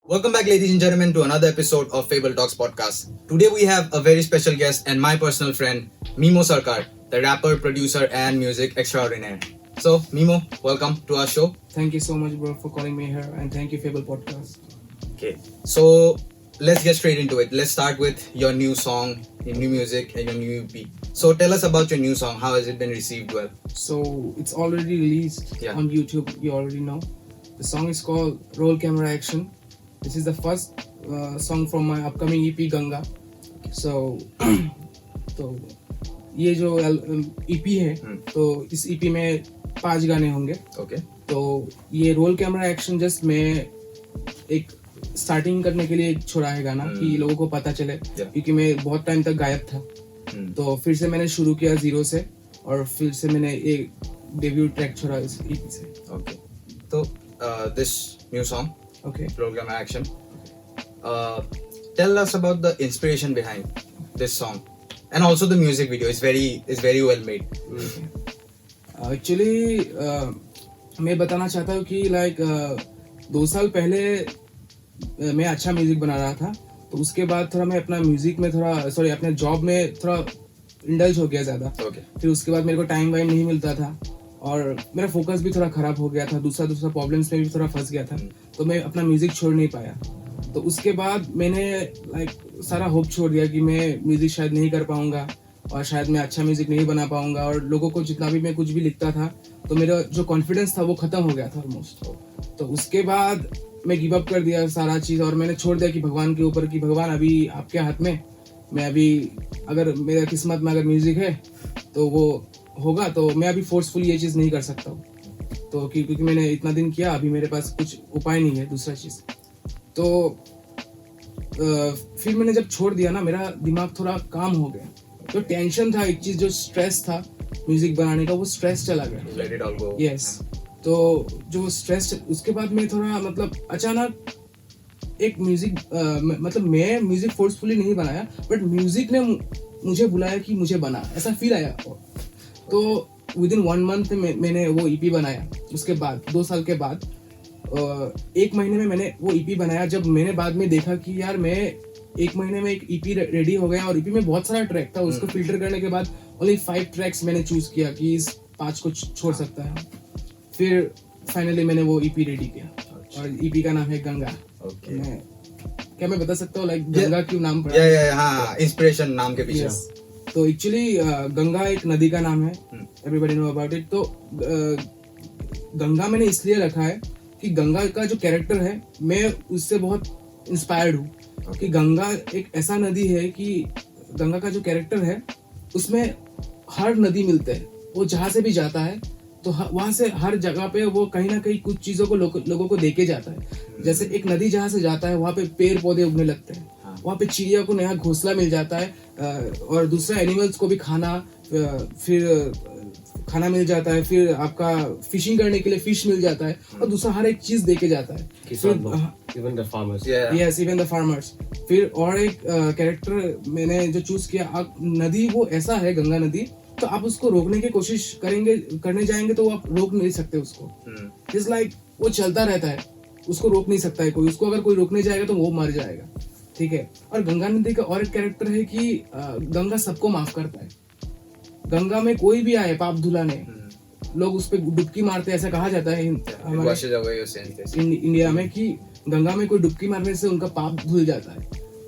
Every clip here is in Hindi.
Welcome back, ladies and gentlemen, to another episode of Fabled Talks Podcast. Today we have a very special guest and my personal friend, Memo Sarkar, the rapper, producer, and music extraordinaire. So, Memo, welcome to our show. Thank you so much, bro, for calling me here, and thank you, Fabled Podcast. Okay, so let's get straight into it. Let's start with your new song, your new music, and your new EP. So, tell us about your new song. How has it been received well? So it's already released on YouTube. You already know. The song is called Roll Camera Action. This is the first song from my upcoming EP Ganga. So तो ये जो EP है तो इस EP में 5 गाने होंगे. Okay. तो ये रोल कैमरा एक्शन जस्ट मैं एक स्टार्टिंग करने के लिए छोड़ा है गाना कि लोगों को पता चले क्योंकि मैं बहुत टाइम तक गायब था. तो फिर से मैंने शुरू किया जीरो से और फिर से मैंने एक डेब्यू ट्रैक छोड़ा इस EP से. Okay. So, this new song, Okay. Program Action. Tell us about the inspiration behind this song, and also the music video. It's very well made. Actually, मैं बताना चाहता हूँ कि लाइक 2 साल पहले मैं अच्छा म्यूजिक बना रहा था. तो उसके बाद थोड़ा मैं अपना म्यूजिक में अपने जॉब में थोड़ा इंडल्ज हो गया ज्यादा. Okay. फिर उसके बाद मेरे को टाइम वाइम नहीं मिलता था और मेरा फोकस भी थोड़ा खराब हो गया था. दूसरा प्रॉब्लम्स में भी थोड़ा फंस गया था. तो मैं अपना म्यूजिक छोड़ नहीं पाया. तो उसके बाद मैंने लाइक सारा होप छोड़ दिया कि मैं म्यूजिक शायद नहीं कर पाऊंगा और शायद मैं अच्छा म्यूजिक नहीं बना पाऊंगा. और लोगों को जितना भी मैं कुछ भी लिखता था तो मेरा जो कॉन्फिडेंस था वो खत्म हो गया था ऑलमोस्ट. तो उसके बाद मैं गिव अप कर दिया सारा चीज़ और मैंने छोड़ दिया कि भगवान के ऊपर कि भगवान अभी आपके हाथ में. मैं अभी अगर मेरा किस्मत में अगर म्यूजिक है तो वो होगा. तो मैं अभी फोर्सफुली ये चीज़ नहीं कर सकता हूँ. तो क्योंकि मैंने इतना दिन किया अभी मेरे पास कुछ उपाय नहीं है दूसरा चीज़. तो फिर मैंने जब छोड़ दिया ना मेरा दिमाग थोड़ा काम हो गया. जो टेंशन था एक चीज़ जो स्ट्रेस था म्यूजिक बनाने का वो स्ट्रेस चला गया. Let it all go. Yes. तो जो स्ट्रेस उसके बाद मैं थोड़ा मतलब अचानक एक म्यूजिक मतलब मैं म्यूजिक फोर्सफुली नहीं बनाया बट म्यूजिक ने मुझे बुलाया कि मुझे बना ऐसा फील आया. तो विद इन 1 मंथ मैंने वो EP बनाया. उसके बाद 2 साल के बाद 1 महीने में मैंने वो EP बनाया. जब मैंने बाद में देखा कि यार मैं 1 महीने में एक EP रेडी हो गया और EP में बहुत सारा ट्रैक था. उसको फिल्टर करने के बाद ओनली 5 ट्रैक्स मैंने चूज किया कि इस 5 को छोड़ सकता है. फिर फाइनली मैंने वो EP रेडी किया और EP का नाम है गंगा. Okay. क्या मैं बता सकता हूँ लाइक गंगा क्यों नाम पड़ा? हाँ, इंस्पिरेशन नाम के पीछे. तो एक्चुअली गंगा एक नदी का नाम है. Everybody know about it. तो गंगा मैंने इसलिए रखा है कि गंगा का जो कैरेक्टर है मैं उससे बहुत इंस्पायर्ड हूँ. कि गंगा एक ऐसा नदी है कि गंगा का जो कैरेक्टर है उसमें हर नदी मिलते हैं. वो जहाँ से भी जाता है तो वहां से हर जगह पे वो कहीं ना कहीं कुछ चीजों को लोगों को देके जाता है. जैसे एक नदी जहाँ से जाता है वहाँ पे पेड़ पौधे उगने लगते हैं. वहाँ पे चिड़िया को नया घोंसला मिल जाता है और दूसरा एनिमल्स को भी फिर खाना मिल जाता है. फिर आपका फिशिंग करने के लिए फिश मिल जाता है और दूसरा हर एक चीज देके जाता है. Even the farmers. Yes, even the farmers. फिर और एक कैरेक्टर मैंने जो चूज किया नदी वो ऐसा है गंगा नदी. तो आप उसको रोकने की कोशिश करने जाएंगे तो आप रोक नहीं सकते उसको. इट्स लाइक वो चलता रहता है. उसको रोक नहीं सकता है कोई. उसको अगर कोई रोकने जाएगा तो वो मर जाएगा. ठीक है. और गंगा नदी का और एक कैरेक्टर है कि गंगा सबको माफ करता है. गंगा में कोई भी आए पाप धुलाने लोग उस पर डुबकी मारते हैं ऐसा कहा जाता है इंडिया में कि गंगा में कोई डुबकी मारने से उनका पाप धुल जाता है.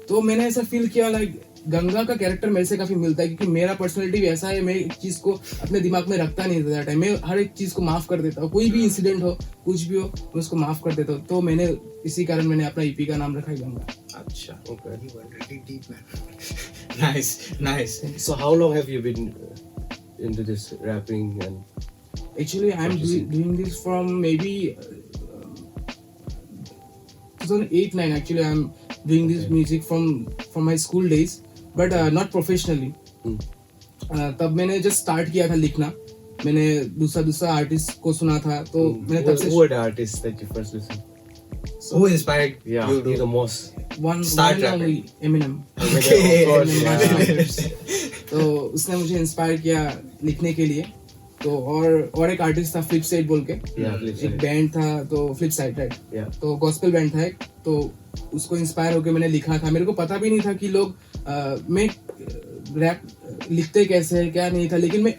तो मैंने ऐसा फील किया लाइक गंगा का कैरेक्टर मेरे से काफी मिलता है क्योंकि मेरा पर्सनालिटी भी ऐसा है. मैं एक चीज को अपने दिमाग में रखता नहीं था टाइम. मैं हर एक चीज को माफ कर देता हूँ. कोई भी इंसिडेंट हो कुछ भी हो मैं उसको माफ कर देता हूँ. तो मैंने इसी कारण मैंने अपना EP का नाम रखा है गंगा. अच्छा. Okay. Nice. So how long have you been into this rapping and? Actually, I'm doing this from maybe 2008-9. Actually, I'm doing this music from my school days, but not professionally. तब मैंने just start किया था लिखना. मैंने दूसरा आर्टिस्ट को सुना था तो मैंने तब से. Who were the artists that you first listened? Who inspired you the most? One rapping? Eminem. Okay. Of course. तो उसने मुझे इंस्पायर किया लिखने के लिए. तो और एक आर्टिस्ट था फ्लिप साइड बोल के, एक बैंड था तो फ्लिप साइड राइट, तो गॉस्पेल बैंड था एक, तो उसको इंस्पायर होकर मैंने लिखा था। मेरे को पता भी नहीं था कि लोग मैं रैप लिखते कैसे है क्या नहीं था, लेकिन मैं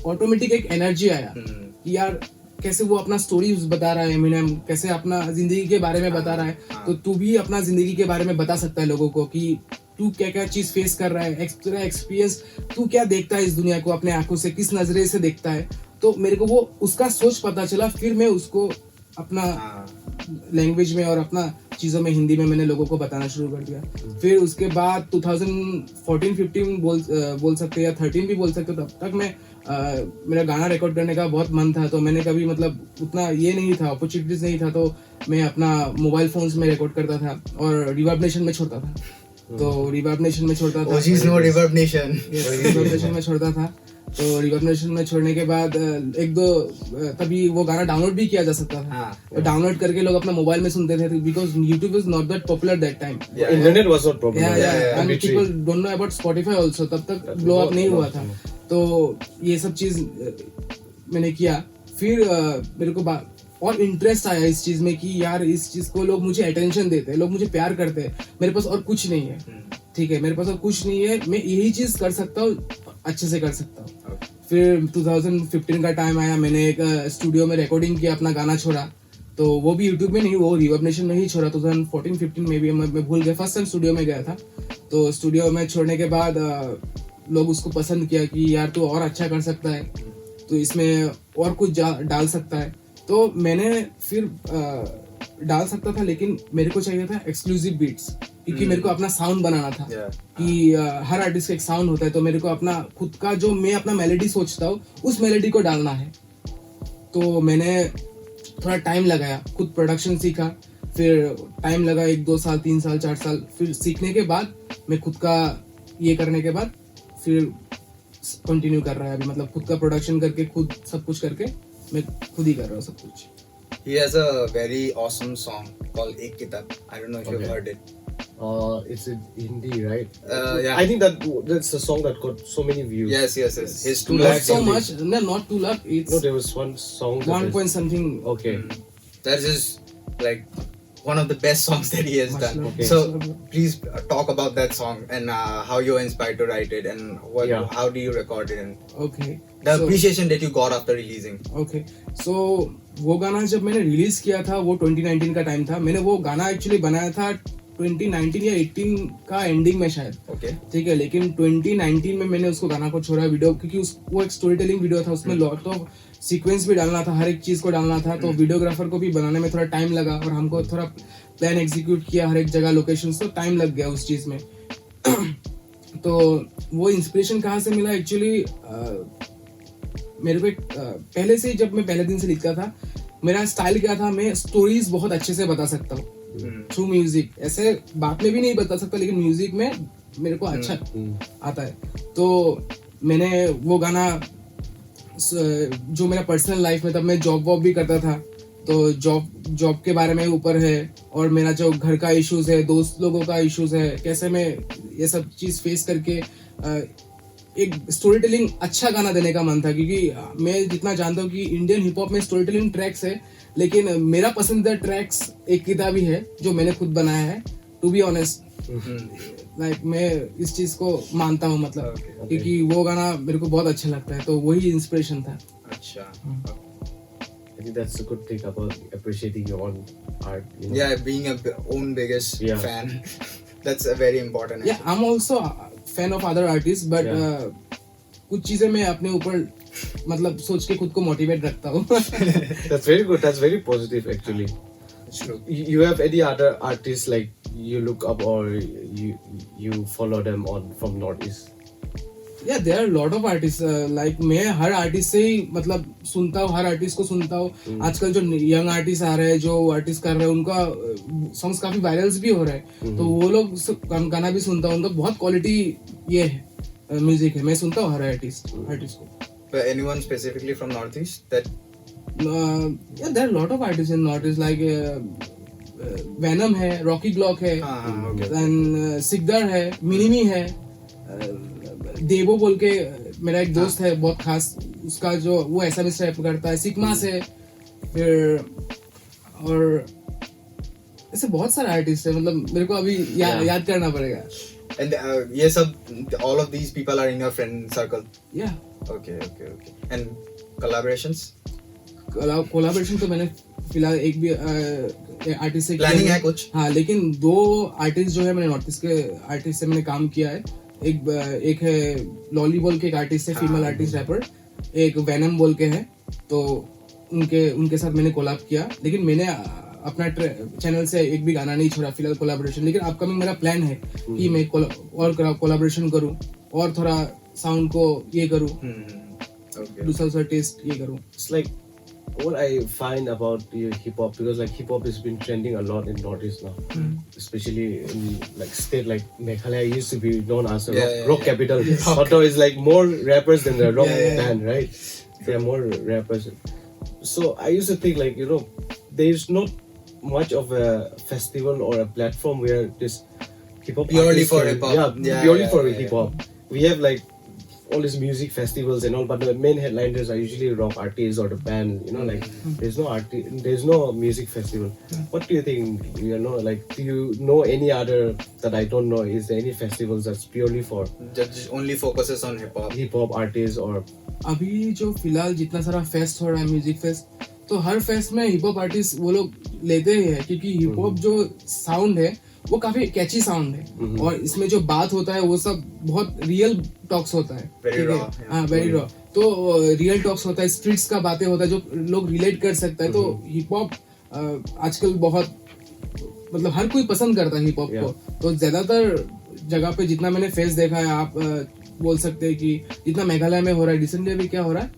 ऑटोमेटिक एक एनर्जी आया कि यार कैसे वो अपना स्टोरी बता रहा है, एमिनेम कैसे अपना जिंदगी के बारे में बता रहा है, तो तू भी अपना जिंदगी के बारे में बता सकता है लोगों को कि तू क्या क्या चीज फेस कर रहा है, तेरा एक्सपीरियंस, तू क्या देखता है इस दुनिया को अपने आंखों से, किस नजरे से देखता है। तो मेरे को वो उसका सोच पता चला, फिर मैं उसको अपना लैंग्वेज में और अपना चीज़ों में हिंदी में मैंने लोगों को बताना शुरू कर दिया। फिर उसके बाद 2014-15 बोल सकते या 13 भी बोल सकते, तब तक मैं मेरा गाना रिकॉर्ड करने का बहुत मन था, तो मैंने कभी मतलब उतना ये नहीं था, अपॉर्चुनिटीज नहीं था, तो मैं अपना मोबाइल फोन्स में रिकॉर्ड करता था और रिवर्ब नेशन में छोड़ता था। तो रिवर्ब नेशन में छोड़ता था, रिवर्ब नेशन में छोड़ता था। तो रिवर्ब नेशन में छोड़ने के बाद एक दो तभी वो गाना डाउनलोड भी किया जा सकता था, तो डाउनलोड करके लोग अपना मोबाइल में सुनते थे, because YouTube is not that popular that time, internet was not popular and people don't know about Spotify also, तब तक ब्लो अप नहीं हुआ था। तो ये सब चीज मैंने किया। फिर मेरे को और इंटरेस्ट आया इस चीज में कि यार इस चीज को लोग मुझे अटेंशन देते हैं, लोग मुझे प्यार करते हैं, मेरे पास और कुछ नहीं है, ठीक है, मेरे पास और कुछ नहीं है, मैं यही चीज कर सकता हूँ, अच्छे से कर सकता हूँ। फिर 2015 का टाइम आया, मैंने एक स्टूडियो में रिकॉर्डिंग किया, अपना गाना छोड़ा, तो वो भी यूट्यूब में नहीं, वो रिवर्ब नेशन में ही छोड़ा। 2014-15 में भी मैं भूल गया, फर्स्ट टाइम स्टूडियो में गया था। तो स्टूडियो में छोड़ने के बाद लोग उसको पसंद किया कि यार तू और अच्छा कर सकता है, तो इसमें और कुछ डाल सकता है। तो मैंने फिर डाल सकता था, लेकिन मेरे को चाहिए था एक्सक्लूसिव बीट्स, क्योंकि मेरे को अपना साउंड बनाना था कि हर आर्टिस्ट का एक साउंड होता है, तो मेरे को अपना खुद का जो मैं अपना मेलोडी सोचता हूँ उस मेलोडी को डालना है। तो मैंने थोड़ा टाइम लगाया, खुद प्रोडक्शन सीखा, फिर टाइम लगा 1-2 साल 3 साल 4 साल, फिर सीखने के बाद मैं खुद का ये करने के बाद फिर कंटिन्यू कर रहा है अभी, मतलब खुद का प्रोडक्शन करके खुद सब कुछ करके मैं खुद ही कर रहा हूँ सब कुछ। He has a very awesome song called Ek Kitaab. I don't know if you've heard it. It's in Hindi, right? Yeah. I think that's a song that got so many views. Yes. His 2 Not lakhs. so much. No, not 2 lakh. It's No, there was one song. 1 point something. Okay. That is like one of the best songs that he has Much done. love. Okay. So please talk about that song and how you're inspired to write it and how do you record it and Okay. the appreciation that you got after releasing. Okay. So वो गाना जब मैंने रिलीज किया था वो 2019 का टाइम था। मैंने वो गाना एक्चुअली बनाया था 2019 या 18 का एंडिंग में शायद, Okay. ठीक है, लेकिन 2019 में मैंने उसको गाना को छोड़ा वीडियो, क्योंकि वो एक स्टोरी टेलिंग वीडियो था, उसमें लॉट ऑफ सीक्वेंस भी डालना था, हर एक चीज को डालना था, तो वीडियोग्राफर को भी बनाने में थोड़ा टाइम लगा और हमको थोड़ा प्लान एग्जीक्यूट किया हर एक जगह लोकेशन, तो टाइम लग गया उस चीज में। तो वो इंस्पिरेशन कहाँ से मिला एक्चुअली, मेरे को पहले से जब मैं पहले दिन से लिखता था, मेरा स्टाइल क्या था, मैं स्टोरीज बहुत अच्छे से बता सकता हूँ थ्रू म्यूजिक, ऐसे बात में भी नहीं बता सकता, लेकिन म्यूजिक में मेरे को अच्छा आता है। तो मैंने वो गाना जो मेरा पर्सनल लाइफ में, तब मैं जॉब वॉब भी करता था, तो जॉब के बारे में ऊपर है, और मेरा जो घर का इश्यूज है, दोस्त लोगों का इश्यूज है, कैसे मैं ये सब चीज फेस करके एक स्टोरी टेलिंग अच्छा गाना देने का मन था, क्योंकि मैं जितना जानता हूँ कि इंडियन हिप हॉप में स्टोरी टेलिंग ट्रैक्स है, लेकिन मेरा पसंदीदा ट्रैक्स एक किताब ही है जो मैंने खुद बनाया है, टू बी ऑनेस्ट। लाइक मैं इस चीज को मानता हूँ, मतलब क्योंकि वो गाना मेरे को बहुत अच्छा लगता है, तो वही इंस्पिरेशन था। अच्छा। I think that's a good thing about appreciating your own art. You know? Yeah, being a own biggest fan. That's a very important. Yeah, I'm also a fan of other artists, but कुछ चीजें मैं अपने ऊपर मतलब सोच के खुद को मोटिवेट रखता हूँ। That's very good. That's very positive, actually. True. You have any other artists like you look up or you follow them on from Northeast? Yeah, there are a lot of artists. Like मैं हर आर्टिस्ट से ही मतलब सुनता हूँ, हर आर्टिस्ट को सुनता हूँ। आजकल जो यंग आर्टिस्ट आ रहे हैं, जो आर्टिस्ट कर रहे हैं, उनका सॉन्ग्स काफी वायरल्स भी हो रहे हैं, तो वो लोग गाना भी सुनता हूँ, उनका बहुत क्वालिटी ये है म्यूजिक है, मैं सुनता हूँ हर आर्टिस्ट को। But anyone specifically from Northeast that? Yeah, there are a lot of artists in Northeast, like Venom है, Rocky Glock है, and सिकदर है, मिनिमी है, देवो बोल के मेरा एक दोस्त है बहुत खास, उसका जो वो ऐसा भी रैप करता है, सिग्मा से, फिर और ऐसे बहुत सारे आर्टिस्ट है, मतलब मेरे को अभी याद करना पड़ेगा. And ये सब, all of these people are in your friend circle. Yeah. Okay. And collaborations? Collaboration तो मैंने फिलहाल एक भी आर्टिस्ट से प्लानिंग है कुछ? हाँ, लेकिन 2 आर्टिस्ट जो है मैंने नॉर्थ ईस्ट के आर्टिस्ट से मैंने काम किया है. एक है लॉली बोल के एक आर्टिस्ट है, फीमेल आर्टिस्ट रैपर. एक वेनम बोल के है, तो उनके साथ मैंने कोलैब किया. लेकिन मैंने अपना चैनल से एक भी गाना नहीं छोड़ा फिलहाल कोलैबोरेशन. लेकिन अपकमिंग मेरा प्लान है कि मैं और कोलैबोरेशन करूं और थोड़ा साउंड को ये करूं, दूसरा टेस्ट ये करूं. It's like what I find about hip hop, because like hip hop has been trending a lot in Northeast now, especially in like state like Meghalaya used to be known as a rock capital. But now it's like more rappers than the rock band, right? There are more rappers. So I used to think like, you know, there's not much of a festival or a platform where this hip hop purely for hip hop. Purely for hip hop. We have like all these music festivals and all, but the main headliners are usually rock artists or the band, you know, like there's no music festival. What do you think? You know, like, do you know any other that I don't know? Is there any festivals that's purely for just only focuses on hip hop artists or? अभी जो फिलहाल जितना सारा फेस्ट हो रहा है, म्यूजिक फेस्ट, तो हर फेस्ट में हिप हॉप आर्टिस्ट वो लोग लेते ही है, क्योंकि हिप हॉप जो साउंड है वो काफी कैची साउंड है, और इसमें जो बात होता है वो सब बहुत रियल टॉक्स होता है. Very raw. तो रियल टॉक्स होता है, स्ट्रीट्स का बातें होता है जो लोग रिलेट कर सकता है. तो हिप हॉप आजकल बहुत, मतलब हर कोई पसंद करता है हिप हॉप को. तो ज्यादातर जगह पे जितना मैंने फेस्ट देखा है, आप बोल सकते हैं कि जितना मेघालय में हो रहा है, रिसेंटली अभी क्या हो रहा है,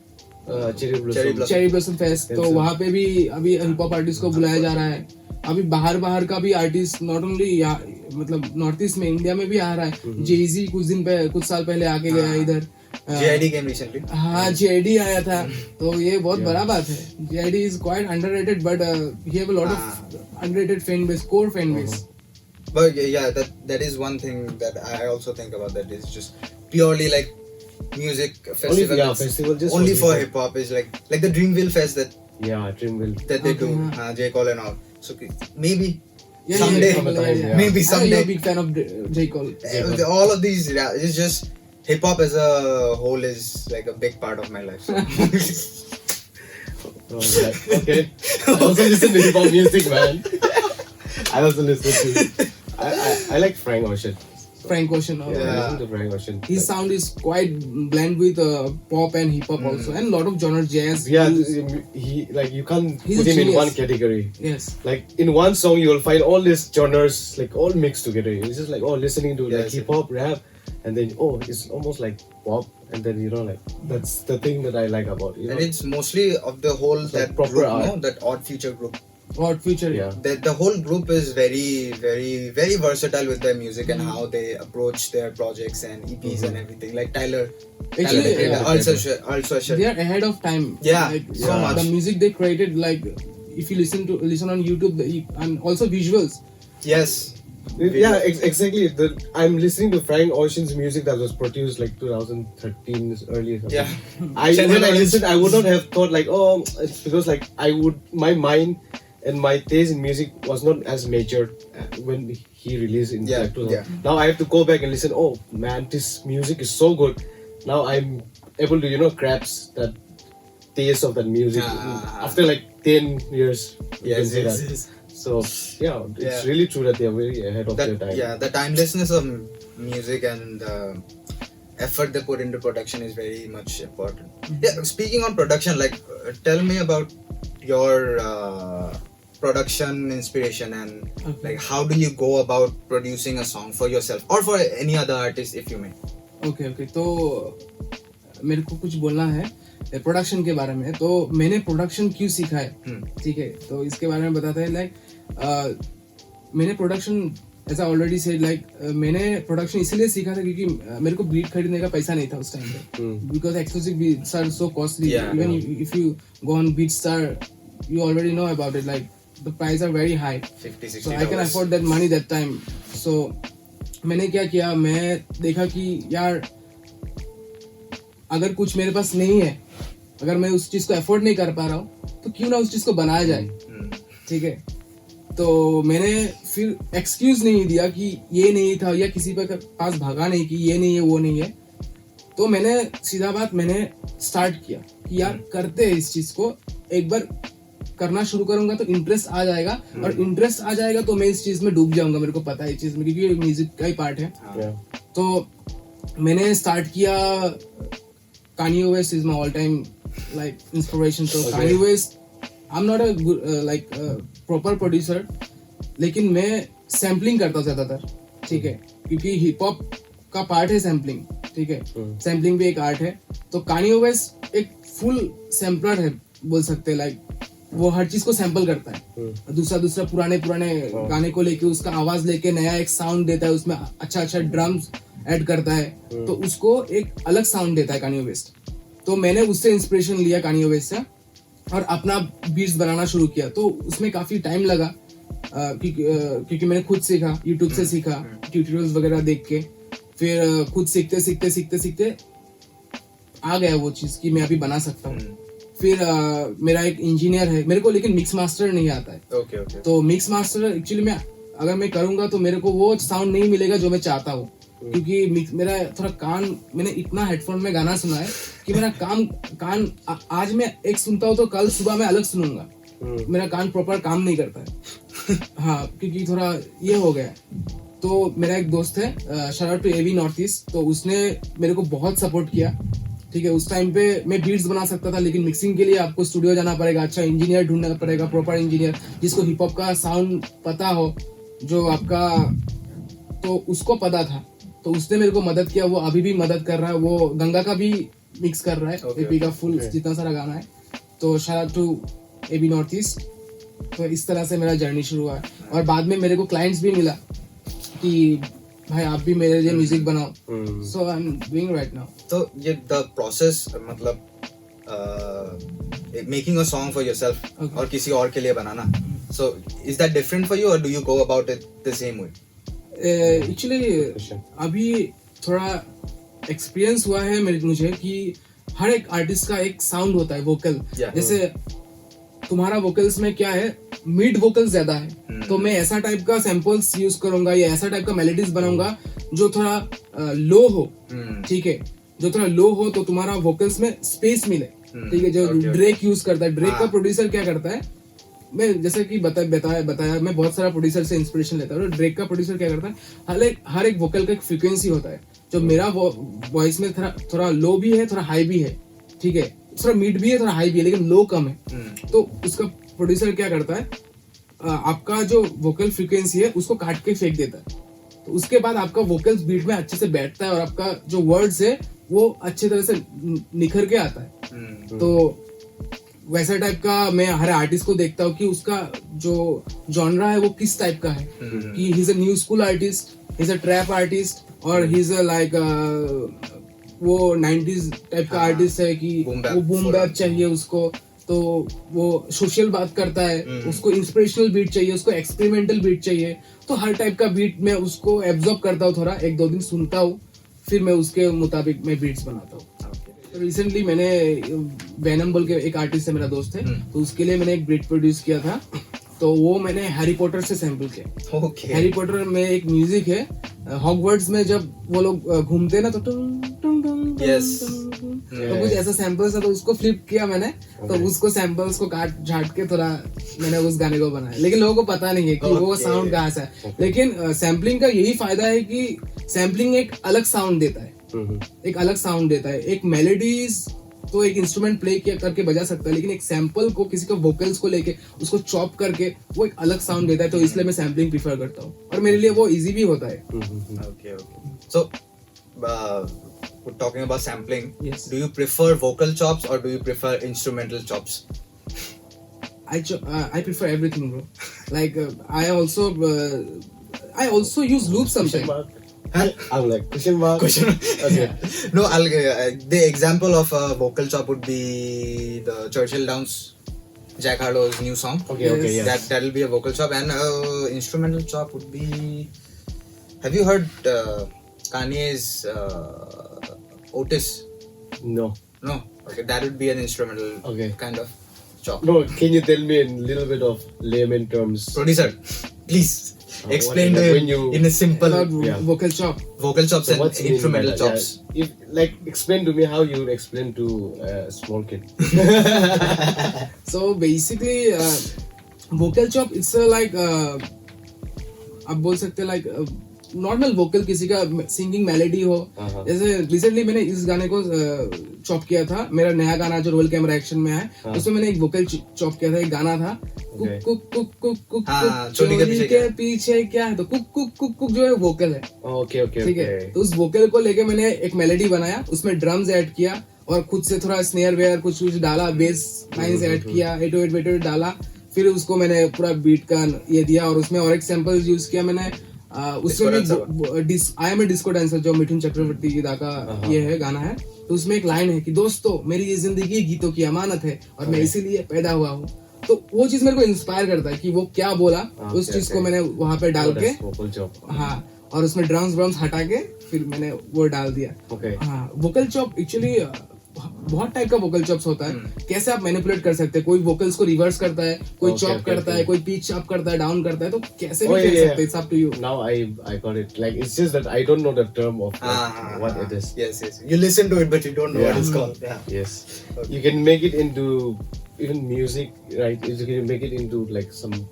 चेरी ब्लॉसम फेस्ट, तो वहाँ पे भी अभी हिप हॉप आर्टिस्ट को बुलाया जा रहा है. अभी बाहर का भी आर्टिस्ट, नॉट ओनली मतलब नॉर्थ ईस्ट में, इंडिया में भी आ रहा है. जेजी कुछ साल पहले आके गया इधर. JID came recently. हाँ, JID आया था, तो ये बहुत बड़ा बात है. JID is quite underrated, but he have a lot of underrated fan base, core fan base. But yeah, that is one thing that I also think about, that is just purely like music festival. Festival just only for hip hop is like the Dreamville Fest that Dreamville that they do, J Cole and all. So maybe Someday. Maybe someday. I'm a big fan of J Cole. All of these, it's just hip hop as a whole is like a big part of my life. Okay. I also listen to hip hop music, man. I also listen to. I like Frank Ocean. Frank Ocean. I listen to Frank Ocean. His sound is quite blend with pop and hip hop also, and a lot of genre jazz. Yeah, he like you can't put him in one category. Yes. Like in one song you will find all these genres like all mixed together. It's just like listening to like hip hop, rap, and then it's almost like pop, and then you know like that's the thing that I like about it. And it's mostly of the whole it's that like proper group, art. no? That Odd Future group. Odd Future, yeah. The whole group is very, very, very versatile with their music and how they approach their projects and EPs and everything. Like Tyler, Actually, also they are ahead of time. Yeah, like, so much. The music they created, like if you listen on YouTube, and also visuals. Yes. Yeah, exactly. I'm listening to Frank Ocean's music that was produced like 2013 early. Yeah. When I listened, I would not have thought like, it's because like my mind and my taste in music was not as mature when he released in like 2000. Now I have to go back and listen. Oh man, this music is so good. Now I'm able to grasp that taste of that music after like 10 years. Yes. So it's really true that they are very ahead of their time. Yeah, the timelessness of music and the effort they put into production is very much important. Yeah, speaking on production, like tell me about your production inspiration and like how do you go about producing a song for yourself or for any other artist if you may. Okay. तो मेरे को कुछ बोलना है प्रोडक्शन के बारे में. तो मैंने प्रोडक्शन क्यों सीखा है, ठीक है, तो इसके बारे में बताते हैं. लाइक मैंने production as I already said, like मैंने प्रोडक्शन इसलिए सीखा था क्योंकि मेरे को बीट खरीदने का पैसा नहीं था उस टाइम पे, because exclusive beats are so costly. Even if you go on BeatStar, you already know about it, like the prices are very high, $50-$60. So I can afford that money that time. So मैंने क्या किया, मैं देखा कि यार अगर कुछ मेरे पास नहीं है अगर मैं उस चीज को अफोर्ड नहीं कर पा रहा हूँ तो क्यों ना उस चीज को बनाया जाए, ठीक है। तो मैंने फिर एक्सक्यूज नहीं दिया कि ये नहीं था या किसी पे पास भागा नहीं कि ये नहीं है वो नहीं है। तो मैंने सीधा बात मैंने स्टार्ट किया कि यार करते हैं इस चीज को, एक बार करना शुरू करूंगा तो इंटरेस्ट आ जाएगा, और इंटरेस्ट आ जाएगा तो मैं इस चीज में डूब जाऊंगा, मेरे को पता है इस चीज में, क्योंकि ये म्यूजिक का ही पार्ट है। तो मैंने स्टार्ट किया, Kanye West is my all time like inspiration. So Kanye West, I'm not a good like proper producer, लेकिन मैं सैम्पलिंग करता हूँ ज्यादातर, ठीक है, क्योंकि हिप हॉप का पार्ट है सैम्पलिंग, ठीक है, सैम्पलिंग भी एक आर्ट है। तो Kanye West एक फुल सैम्पलर है बोल सकते हैं, लाइक वो हर चीज को सैंपल करता है, दूसरा पुराने गाने को लेके उसका आवाज लेके नया एक साउंड देता है, उसमें अच्छा ड्रम्स ऐड करता है, तो उसको एक अलग साउंड देता है Kanye West। तो मैंने उससे इंस्पिरेशन लिया Kanye West से और अपना बीट्स बनाना शुरू किया। तो उसमें काफी टाइम लगा, क्योंकि मैंने खुद सीखा, यूट्यूब से सीखा, ट्यूटोरियल्स वगैरह देख के, फिर खुद सीखते आ गया वो चीज कि मैं अभी बना सकता हूँ। फिर मेरा एक इंजीनियर है, मेरे को लेकिन मिक्स मास्टर नहीं आता है। okay. तो मिक्स मास्टर एक्चुअली अगर मैं करूंगा तो मेरे को वो साउंड नहीं मिलेगा जो मैं चाहता हूँ, क्योंकि मेरा थोड़ा मैंने इतना हेडफोन में गाना सुना है कि मेरा कान आज मैं एक सुनता हूँ तो कल सुबह मैं अलग सुनूंगा, मेरा कान प्रॉपर काम नहीं करता है। हाँ, क्योंकि थोड़ा ये हो गया। तो मेरा एक दोस्त है, shout out to AV north east, तो उसने मेरे को बहुत सपोर्ट किया, ठीक है। उस टाइम पे मैं बीट्स बना सकता था, लेकिन मिक्सिंग के लिए आपको स्टूडियो जाना पड़ेगा, अच्छा इंजीनियर ढूंढना पड़ेगा, प्रॉपर इंजीनियर जिसको हिप हॉप का साउंड पता हो, जो आपका, तो उसको पता था, तो उसने मेरे को मदद किया। वो अभी भी मदद कर रहा है, वो गंगा का भी मिक्स कर रहा है, एपी का फुल जितना सारा गाना है। तो shout out to AB north east. तो इस तरह से मेरा जर्नी शुरू हुआ है, और बाद में मेरे को क्लाइंट्स भी मिला कि भाई आप भी मेरे लिए म्यूजिक बनाओ। So I am doing right now. तो ये द प्रोसेस, मतलब making a song for yourself और किसी और के लिए बनाना, so is that different for you और do you go about it the same way? Actually अभी थोड़ा एक्सपीरियंस हुआ है मुझे कि हर एक आर्टिस्ट का एक साउंड होता है, वोकल। जैसे तुम्हारा वोकल्स में क्या है, मिड वोकल ज्यादा है, तो मैं ऐसा टाइप का सैंपल्स यूज करूंगा या ऐसा टाइप का मेलोडीज बनाऊंगा जो थोड़ा लो हो, ठीक है, जो थोड़ा लो हो, तो तुम्हारा वोकल्स में स्पेस मिले, ठीक है। जो ड्रेक यूज करता है, ड्रेक का प्रोड्यूसर क्या करता है, मैं जैसे कि बताया मैं बहुत सारा प्रोड्यूसर से इंस्पिरेशन लेता हूँ। ड्रेक का प्रोड्यूसर क्या करता है, हर एक वोकल का एक फ्रीक्वेंसी होता है, जो मेरा वॉइस में थोड़ा लो भी है, थोड़ा हाई भी है, ठीक है, थोड़ा मिड भी है, थोड़ा हाई भी है, लेकिन लो कम है। तो उसका प्रोड्यूसर क्या करता है, आपका जो वोकल फ्रीक्वेंसी है उसको काट के फेंक देता है, तो उसके बाद आपका वोकल्स बीट में अच्छे से बैठता है और आपका जो वर्ड्स है वो अच्छे तरह से निखर के आता है। तो वैसा टाइप का मैं हर आर्टिस्ट को देखता हूँ कि उसका जो जॉनरा है वो किस टाइप का है, कि he is a new school artist, he is a trap artist, और ही इज अ लाइक वो 90s टाइप का आर्टिस्ट है कि वो बूम बैप चाहिए उसको, तो वो सोशल बात करता है, उसको इंस्पिरेशनल बीट चाहिए, उसको एक्सपेरिमेंटल बीट चाहिए। तो हर टाइप का बीट मैं उसको एब्जॉर्ब करता हूँ, थोड़ा 1-2 दिन सुनता हूँ, फिर मैं उसके मुताबिक मैं बीट्स बनाता हूँ। रिसेंटली मैंने वेनम बोल के एक आर्टिस्ट है, मेरा दोस्त है, तो उसके लिए मैंने एक बीट प्रोड्यूस किया था, तो वो मैंने हैरी पॉटर से सैंपल किया। हैरी पॉटर में एक म्यूजिक है, हॉगवर्ट्स में जब वो लोग घूमते हैं ना, तो तो कुछ ऐसा सैंपल्स है, तो उसको फ्लिप किया मैंने, तो उसको सैंपल्स को काट झाट के थोड़ा मैंने उस गाने को बनाया, लेकिन लोगों को पता नहीं है कि वो साउंड कहाँ से है। लेकिन सैम्पलिंग का यही फायदा है कि सैम्पलिंग एक अलग साउंड देता है, एक अलग साउंड देता है। एक मेलोडीज तो एक इंस्ट्रूमेंट प्ले करके बजा सकता है, लेकिन एक सैंपल को किसी को वोकल्स को लेके उसको चॉप करके वो एक अलग साउंड देता है, तो इसलिए मैं सैम्पलिंग प्रीफर करता हूँ, और मेरे लिए वो इजी भी होता है। Okay. So, talking about sampling, yes. Do you prefer vocal chops or do you prefer instrumental chops? I prefer everything, bro. Like I also use loops sometimes. I'm like question mark. Okay. No, the example of a vocal chop would be the Churchill Downs, Jack Harlow's new song. Okay, yes. That will be a vocal chop, and instrumental chop would be. Have you heard Kanye's Otis? No. Okay, that would be an instrumental kind of chop. No, can you tell me in little bit of layman terms? Producer, please explain to him in a simple vocal chop. Vocal chops So and what's mean instrumental by that? chops. Yeah. If like explain to me how you would explain to a small kid. So basically, vocal chop it's like आप बोल सकते like नॉर्मल वोकल किसी का सिंगिंग मेलोडी हो. जैसे रिसेंटली मैंने इस गाने को चॉप किया था. मेरा नया गाना जो रोल कैमरा एक्शन में है उसमें मैंने एक वोकल चॉप किया था. एक गाना था cook cook cook cook cook चोरी के पीछे क्या है, तो कुक कुक कुक कुक जो है वोकल है. ओके ओके ठीक है. तो उस वोकल को लेके मैंने एक मेलोडी बनाया, उसमें ड्रम्स ऐड किया और खुद से थोड़ा स्नेयर वेयर कुछ कुछ डाला, बेस लाइंस ऐड किया, 808 डाला. फिर उसको मैंने पूरा बीट का ये दिया और उसमें और एक सैंपल यूज किया मैंने. उसमें भी I am a disco dancer जो मिठुन चक्रवर्ती दा का ये है गाना है. तो उसमें एक लाइन है कि दोस्तों मेरी ये जिंदगी गीतों की अमानत है और मैं इसीलिए पैदा हुआ हूँ. तो वो चीज मेरे को इंस्पायर करता है कि वो क्या बोला. उस चीज को मैंने वहां पे डाल के हाँ, और उसमें ड्रम्स हटा के फिर मैंने वो डाल दिया. हाँ, वोकल चॉप एक्चुअली बहुत टाइप का वोकल चॉप्स होता है. कैसे आप मैनिपुलेट कर सकते हैं. कोई वोकल्स को रिवर्स करता है, कोई चॉप करता है, कोई पिच अप करता है, डाउन करता है. तो कैसे भी कर सकते हैं. It's up to you. Now I got it. Like it's just that I don't know the term of what it is. Yes. You listen to it, but you don't know what it's called. Yes. You can make it into even music, right? You can make it into like some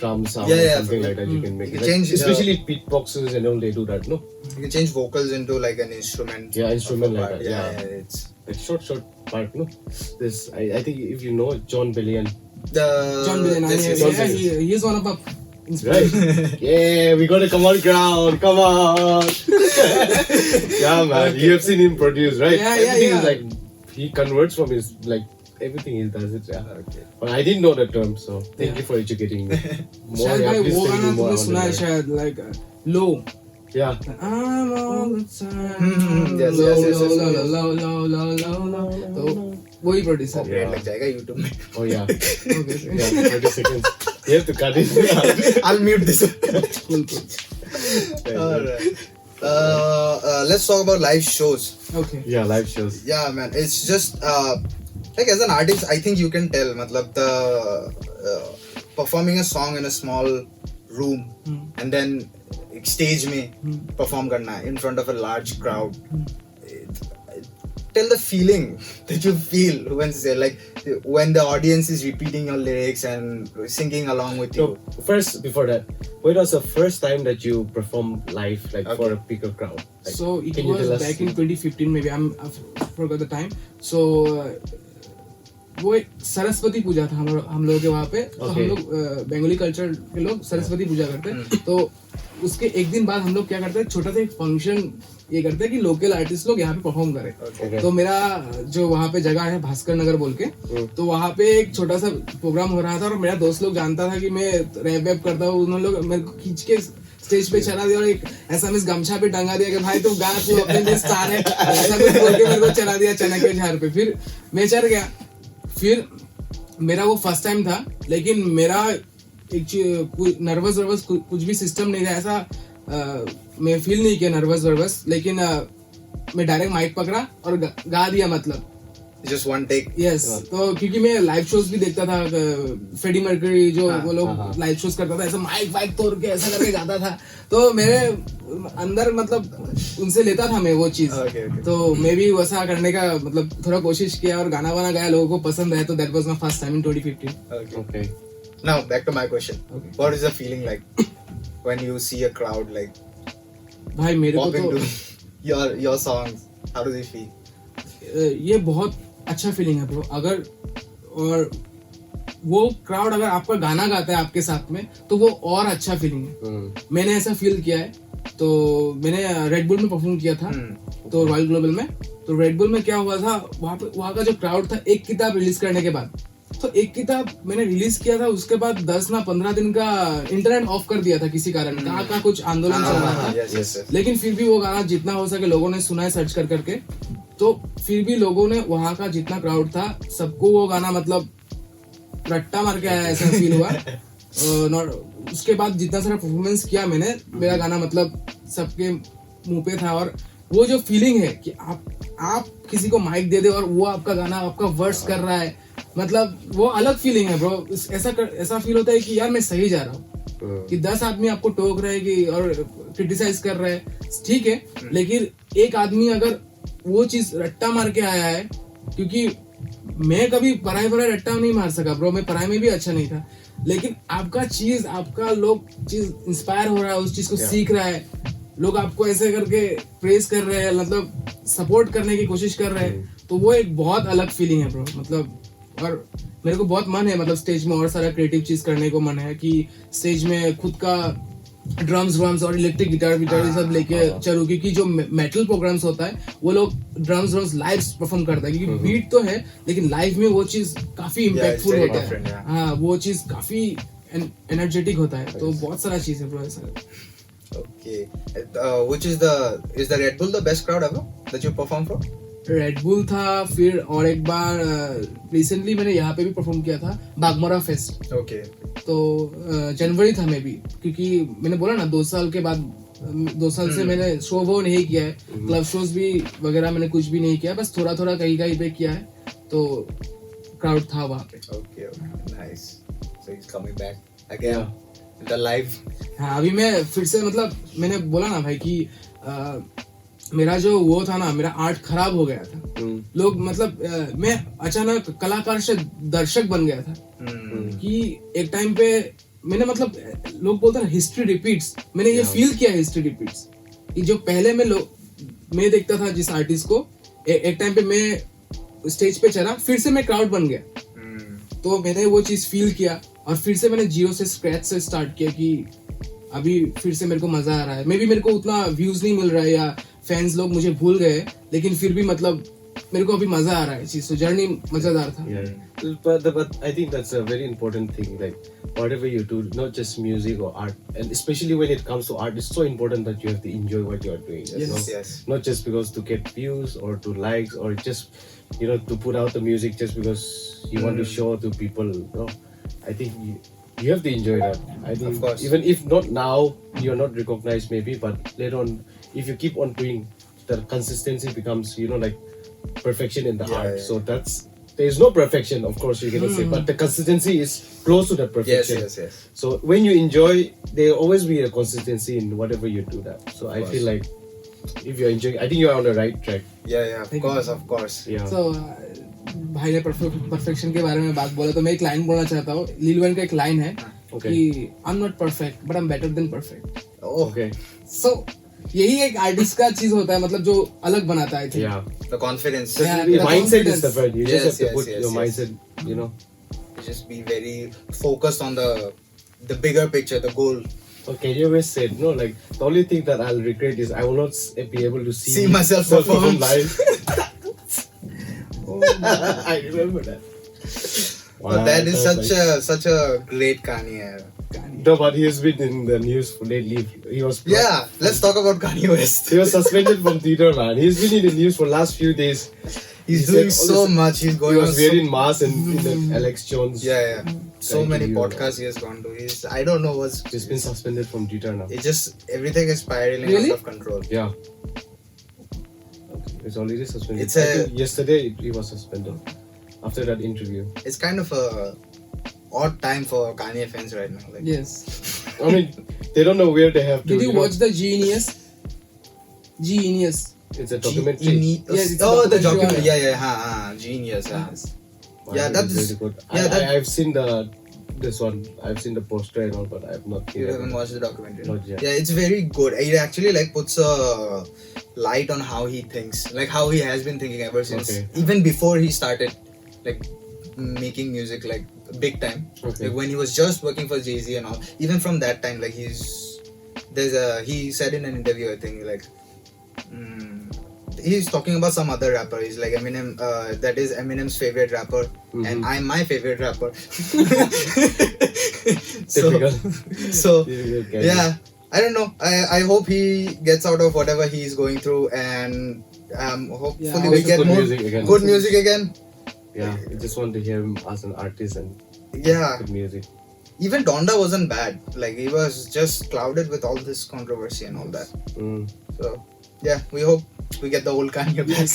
drum sound or something like that. You can make it. Change, especially beatboxers and all, they do that, no? You can change vocals into like an instrument. Yeah, instrument like that. Yeah, it's like short part, no? This I think if you know John Bellion. John Bellion. He's one of our inspiration. Right? Yeah, we got a common ground. Come on. Yeah, man. You have seen him produce, right? Everything is like he converts from his like everything he does it. Yeah. Okay. But I didn't know the term, so thank you for educating me. शायद भाई वो गाना तुमने सुना है शायद like low. Yeah. I'm all the time. Low. तो वही प्रोड्यूसर. copyright लग जाएगा YouTube में. Oh yeah. Yeah, 30 seconds. You have to cut it. I'll mute this. Cool. Alright. Let's talk about live shows. Okay. Yeah, live shows. Yeah, man. It's just like as an artist, I think you can tell. मतलब the performing a song in a small room and then stage में perform करना in front of a large crowd. Tell the feeling that you feel when the audience is repeating your lyrics and singing along with you. So, first, before that, when was the first time that you performed live, like for a bigger crowd? Like, so it was back in 2015, maybe. I forgot the time. So वो एक सरस्वती पूजा था हम लोगों के वहाँ पे. तो हम लोग बंगाली कल्चर के लोग सरस्वती पूजा करते हैं. तो उसके एक दिन बाद हम लोग क्या करते हैं, छोटा सा एक फंक्शन ये करते हैं कि लोकल आर्टिस्ट लोग यहाँ पे परफॉर्म करें. तो मेरा जो वहाँ पे जगह है भास्कर नगर बोल के, तो वहाँ पे एक छोटा सा प्रोग्राम हो रहा था और मेरा दोस्त लोग जानता था कि मैं रैप वैप करता हूँ. उन्होंने लोग मेरे को खींच के स्टेज पे चला दिया और एक ऐसा मिस गमछा पे टंगा दिया कि भाई तुम गा, तू अपने लिए स्टार है, ऐसा कुछ बोल के मेरे को चला दिया चना के झाड़ पे. फिर मैं चढ़ गया. फिर मेरा वो फर्स्ट टाइम था, लेकिन मेरा एक नर्वस कुछ भी सिस्टम नहीं था ऐसा. मैं फील नहीं किया नर्वस, लेकिन मैं डायरेक्ट माइक पकड़ा और गा दिया. मतलब just one take. Yes. तो क्योंकि मैं लाइव शोज भी देखता था, फ्रेडी मर्क्यूरी जो वो लोग लाइव शोज करता था, ऐसा माइक वाइक तोड़ के ऐसा करके गाता था. तो मेरे अंदर मतलब उनसे लेता था मैं वो चीज. तो मैं भी वैसा करने का मतलब थोड़ा कोशिश किया और गाना वाना गाया, लोगों को पसंद आया. तो that was my first time in 2015. Okay. Now back to my question. What is the feeling like when you see a crowd like भाई मेरे को तो your songs? How does it feel? ये बहुत अच्छा फीलिंग है ब्रो. अगर और वो क्राउड अगर आपका गाना गाता है आपके साथ में तो वो और अच्छा फीलिंग है. मैंने ऐसा फील किया है. तो मैंने रेड बुल में परफॉर्म किया था, तो रॉयल ग्लोबल में. तो रेड बुल में क्या हुआ था, वहाँ का जो क्राउड था, एक किताब रिलीज करने के बाद, तो एक किताब मैंने रिलीज किया था, उसके बाद 10-15 दिन का इंटरनेट ऑफ कर दिया था किसी कारण. कहाँ कुछ आंदोलन चल रहा था. लेकिन फिर भी वो गाना जितना हो सके लोगों ने सुना है सर्च कर करके. तो फिर भी लोगों ने, वहाँ का जितना क्राउड था सबको वो गाना मतलब रट्टा मार के आया ऐसा फील हुआ. उसके बाद जितना सारा परफॉर्मेंस किया मैंने, मेरा गाना मतलब सबके मुंह पे था. और वो जो फीलिंग है कि आप आप किसी को माइक दे दे और वो आपका गाना आपका वर्स कर रहा है, मतलब वो अलग फीलिंग है ब्रो. ऐसा फील होता है कि यार मैं सही जा रहा हूँ. कि 10 आदमी आपको टोक रहे कि और क्रिटिसाइज कर रहे हैं, ठीक है, लेकिन एक आदमी अगर वो चीज रट्टा मार के आया है, क्योंकि मैं कभी पढ़ाई रट्टा नहीं मार सका ब्रो, मैं पढ़ाई में भी अच्छा नहीं था, लेकिन आपका लोग चीज इंस्पायर हो रहा है, उस चीज को सीख रहा है, लोग आपको ऐसे करके प्रेस कर रहे हैं, मतलब सपोर्ट करने की कोशिश कर रहे हैं, तो वो एक बहुत अलग फीलिंग है ब्रो. मतलब और मेरे को बहुत मन है, मतलब स्टेज में और सारा क्रिएटिव चीज करने को मन है कि स्टेज में खुद का ड्रम्स और इलेक्ट्रिक गिटार ये सब लेके चलूं, क्योंकि जो मेटल प्रोग्राम्स होता है वो लोग ड्रम्स लाइव परफॉर्म करता है, क्योंकि बीट तो है लेकिन लाइव में वो चीज काफी इम्पैक्टफुल होता है. हाँ, वो चीज काफी एनर्जेटिक होता है, तो बहुत सारा चीज है ब्रो ऐसा. Okay. Which is the Red Bull the best crowd ever that you performed for? Red bull था, फिर और एक बार रिसेंटली मैंने यहाँ पे भी परफॉर्म किया था, बागमोरा फेस्ट. Okay. तो जनवरी था मे भी, क्योंकि मैंने बोला ना 2 साल के बाद 2 साल से मैंने शो वो नहीं किया है, क्लब शोज भी वगैरह मैंने कुछ भी नहीं किया, बस थोड़ा कहीं पे किया है, तो क्राउड था वहाँ पे. Okay. Nice. So he's coming back again. The live. हाँ, अभी मैं फिर से, मतलब मैंने बोला ना भाई कि मेरा जो वो था ना, मेरा आर्ट खराब हो गया था. लोग मतलब मैं अचानक कलाकार से दर्शक बन गया था. कि एक टाइम पे मैंने, मतलब लोग बोलते हैं हिस्ट्री रिपीट्स, मैंने ये फील किया हिस्ट्री रिपीट्स, कि जो पहले मैं देखता था जिस आर्टिस्ट को, एक टाइम पे मैं स्टेज पे चला, फिर से मैं क्राउड बन गया. तो मैंने वो चीज फील किया और फिर से मैंने जीरो से स्क्रैच से स्टार्ट किया कि अभी फिर से मेरे को मजा आ रहा है. मे बी मेरे को उतना व्यूज नहीं मिल रहा है या फैंस लोग मुझे भूल गए, लेकिन फिर भी मतलब मेरे को अभी मजा आ रहा है चीज. तो जर्नी मजेदार था. But I think that's a very important thing. Like whatever you do, not just music or art, and especially when it comes to art, it's so important that you have to enjoy what you are doing. Yes. Not just because to get views or to likes or just to put out the music just because you want to show to people. I think you have to enjoy that. I think of course. Even if not now, you're not recognized maybe, but later on, if you keep on doing, the consistency becomes like perfection in the art. Yeah. So there's no perfection, of course you're gonna say, but the consistency is close to that perfection. Yes. So when you enjoy, there will always be a consistency in whatever you do that. So I feel like if you're enjoying, I think you're on the right track. Yeah, of course. Yeah. So भाई ने परफेक्शन के बारे में बात बोला, तो मैं एक लाइन बोलना चाहता हूँ. लिल वैन का एक लाइन है कि I am not perfect but I am better than perfect. Okay. So यही एक आर्टिस्ट का चीज होता है, मतलब जो अलग बनाता है. Yeah. The confidence. Yeah. The mindset confidence. is the point. You just have to put Yes. your mindset, You just be very focused on the bigger picture, the goal. Kanye West said, like the only thing that I'll regret is I will not be able to see myself perform perform. live. I remember that. Well, that is such a great Kanye. No, but he has been in the news lately. He was Let's talk about Kanye West. He was suspended from Twitter, man. He's been in the news for last few days. He's doing so much. He's going. He was wearing mask and in the Alex Jones. Yeah. So many podcasts he has gone to. I don't know what's. He's been suspended from Twitter now. It just everything is spiraling Really? out of control. Yeah. It's already suspended. It's I think yesterday he was suspended after that interview. It's kind of a odd time for Kanye fans right now. Like, Yes. I mean, they don't know where they have to. Did you watch the Genius? It's a documentary. Yes, it's the documentary. documentary. Yeah. Genius. Yes. Wow, That's really good. I've seen this one. I've seen the poster and all, but I've not. You haven't watched the documentary? Not yet. Yeah, it's very good. It actually puts a light on how he thinks, like how he has been thinking ever since, even before he started making music big time. Okay. When he was just working for Jay-Z and all. Even from that time, he said in an interview, I think he's talking about some other rapper. He's like Eminem. That is Eminem's favorite rapper, and I'm my favorite rapper. so yeah. I don't know. I hope he gets out of whatever he's going through, and hopefully we get more good music again. Yeah, I just want to hear him as an artist and good music. Even Donda wasn't bad. He was just clouded with all this controversy and all that. So Yeah, we hope we get the old Kanye back.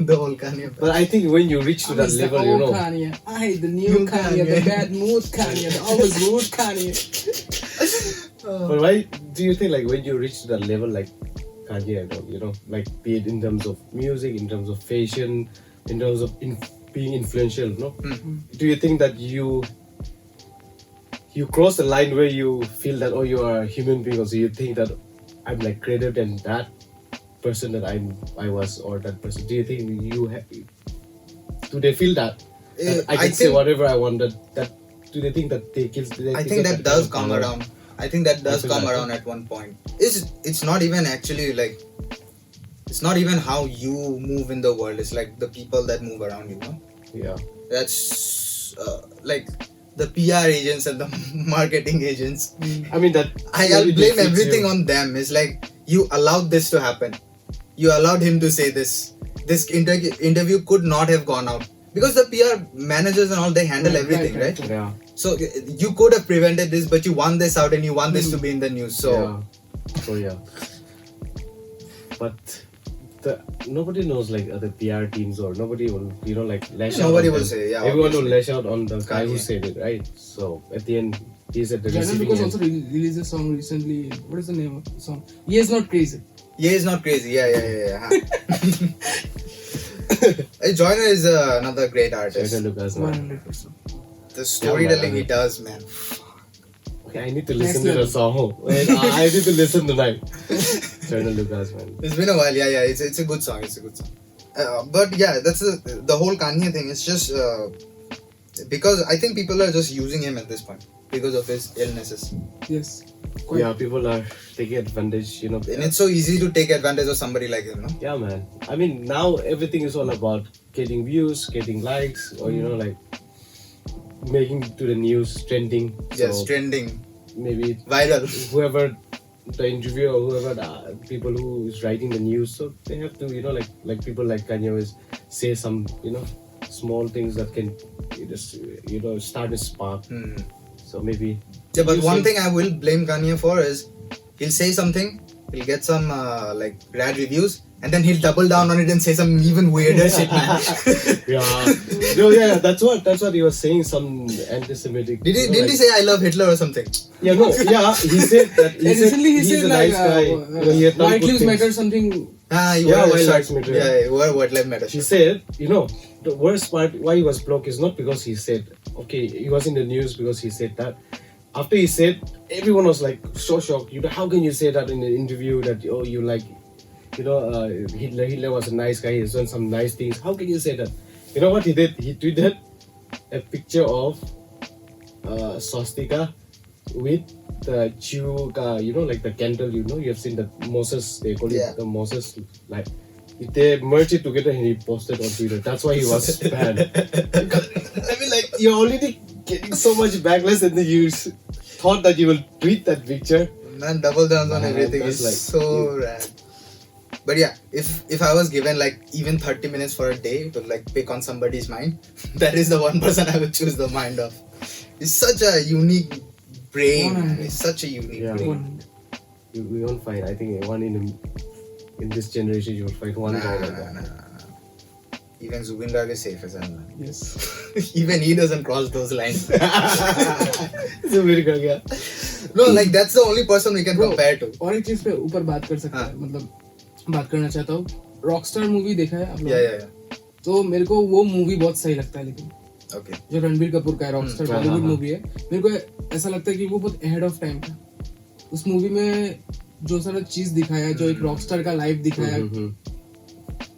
The old Kanye back. But I think when you reach to that level, you know. Kanye. I hate the new Kanye, the bad mood Kanye, the always rude Kanye. But why do you think like when you reach to that level like Kanye and all, you know, like be it in terms of music, in terms of fashion, in terms of being influential, no? Do you think that you cross the line where you feel that oh you are a human being, or so you think that I'm like greater than that person that I was, or that person? Do you think do they feel that? I can say whatever I want. That do they think that they kill? I think that does come around. I think that does come around at one point. It's not even actually like, it's not even how you move in the world. It's like the people that move around you, know? Yeah. That's like the PR agents and the marketing agents. I mean that. I'll blame everything on them. It's like you allowed this to happen. You allowed him to say this. This interview could not have gone out because the PR managers and all, they handle everything, right? Yeah. So you could have prevented this, but you want this out and you want this to be in the news. So yeah. But nobody knows like other PR teams, or nobody will, you know, like lash out. Nobody will say, yeah. Everyone will lash out on the guy who said it, right? So at the end, he's at the receiving end. Also released a song recently. What is the name of the song? He is not crazy. Yeah, he's not crazy. Yeah. Joyner is another great artist. 100%. The storytelling he does, man. Okay, I need to listen to the song. Wait, I need to listen tonight. Joyner Lucas, man. It's been a while. Yeah. It's a good song. But yeah, that's the whole Kanye thing. It's just because I think people are just using him at this point because of his illnesses. Yes. Yeah, people are taking advantage, you know. And it's so easy to take advantage of somebody like him, no? Yeah, man. I mean, now everything is all about getting views, getting likes, or you know, like making to the news, trending. Yes, trending. Maybe viral. Whoever the interviewer or whoever the people who is writing the news, so they have to, you know, like people like Kanye West say some, you know, small things that can just, you know, start a spark. So maybe. Yeah, but one thing I will blame Kanye for is he'll say something, he'll get some like bad reviews, and then he'll double down on it and say some even weirder shit, man. Yeah, that's what he was saying. Some anti-Semitic. Didn't he say I love Hitler or something? Yeah, no, yeah, he said that. He said a like nice guy. White Lives Matter something. White Lives Matter. Yeah, White Lives Matter. He said, you know, the worst part why he was blocked is not because he said, okay, he was in the news because he said that. After he said, everyone was like so shocked. You know, how can you say that in an interview that you like, you know, Hitler was a nice guy. He's done some nice things. How can you say that? You know what he did? He tweeted a picture of swastika with the you know, like the candle. You know, you have seen the Moses. They call it the Moses. Like they merged it together and he posted on Twitter. That's why he was banned. I mean, like you're already getting so much backlash, and then you thought that you will tweet that picture. Man, double downs on everything is like, so rad. But yeah, if I was given like even 30 minutes for a day to like pick on somebody's mind, that is the one person I would choose the mind of. It's such a unique brain. It's such a unique brain. We won't find, I think, one in this generation you will find one guy like that. Nah. Even Zubin Garg is safe as hell. Yes. Even he doesn't cross those lines. Zubin Garg, yeah. No, like that's the only person we can compare to. और एक चीज पे ऊपर बात कर सकते हैं, मतलब बात करना चाहता हूँ. रॉकस्टार मूवी देखा है आप लोग? Yeah. तो मेरे को वो मूवी बहुत सही लगता है, लेकिन Okay. जो रणबीर कपूर का है, रॉकस्टार बॉलीवुड मूवी है, मेरे को ऐसा लगता है कि वो बहुत अहेड ऑफ टाइम था. उस मूवी में जो सारा चीज दिखाया, जो एक रॉकस्टार का लाइफ दिखाया,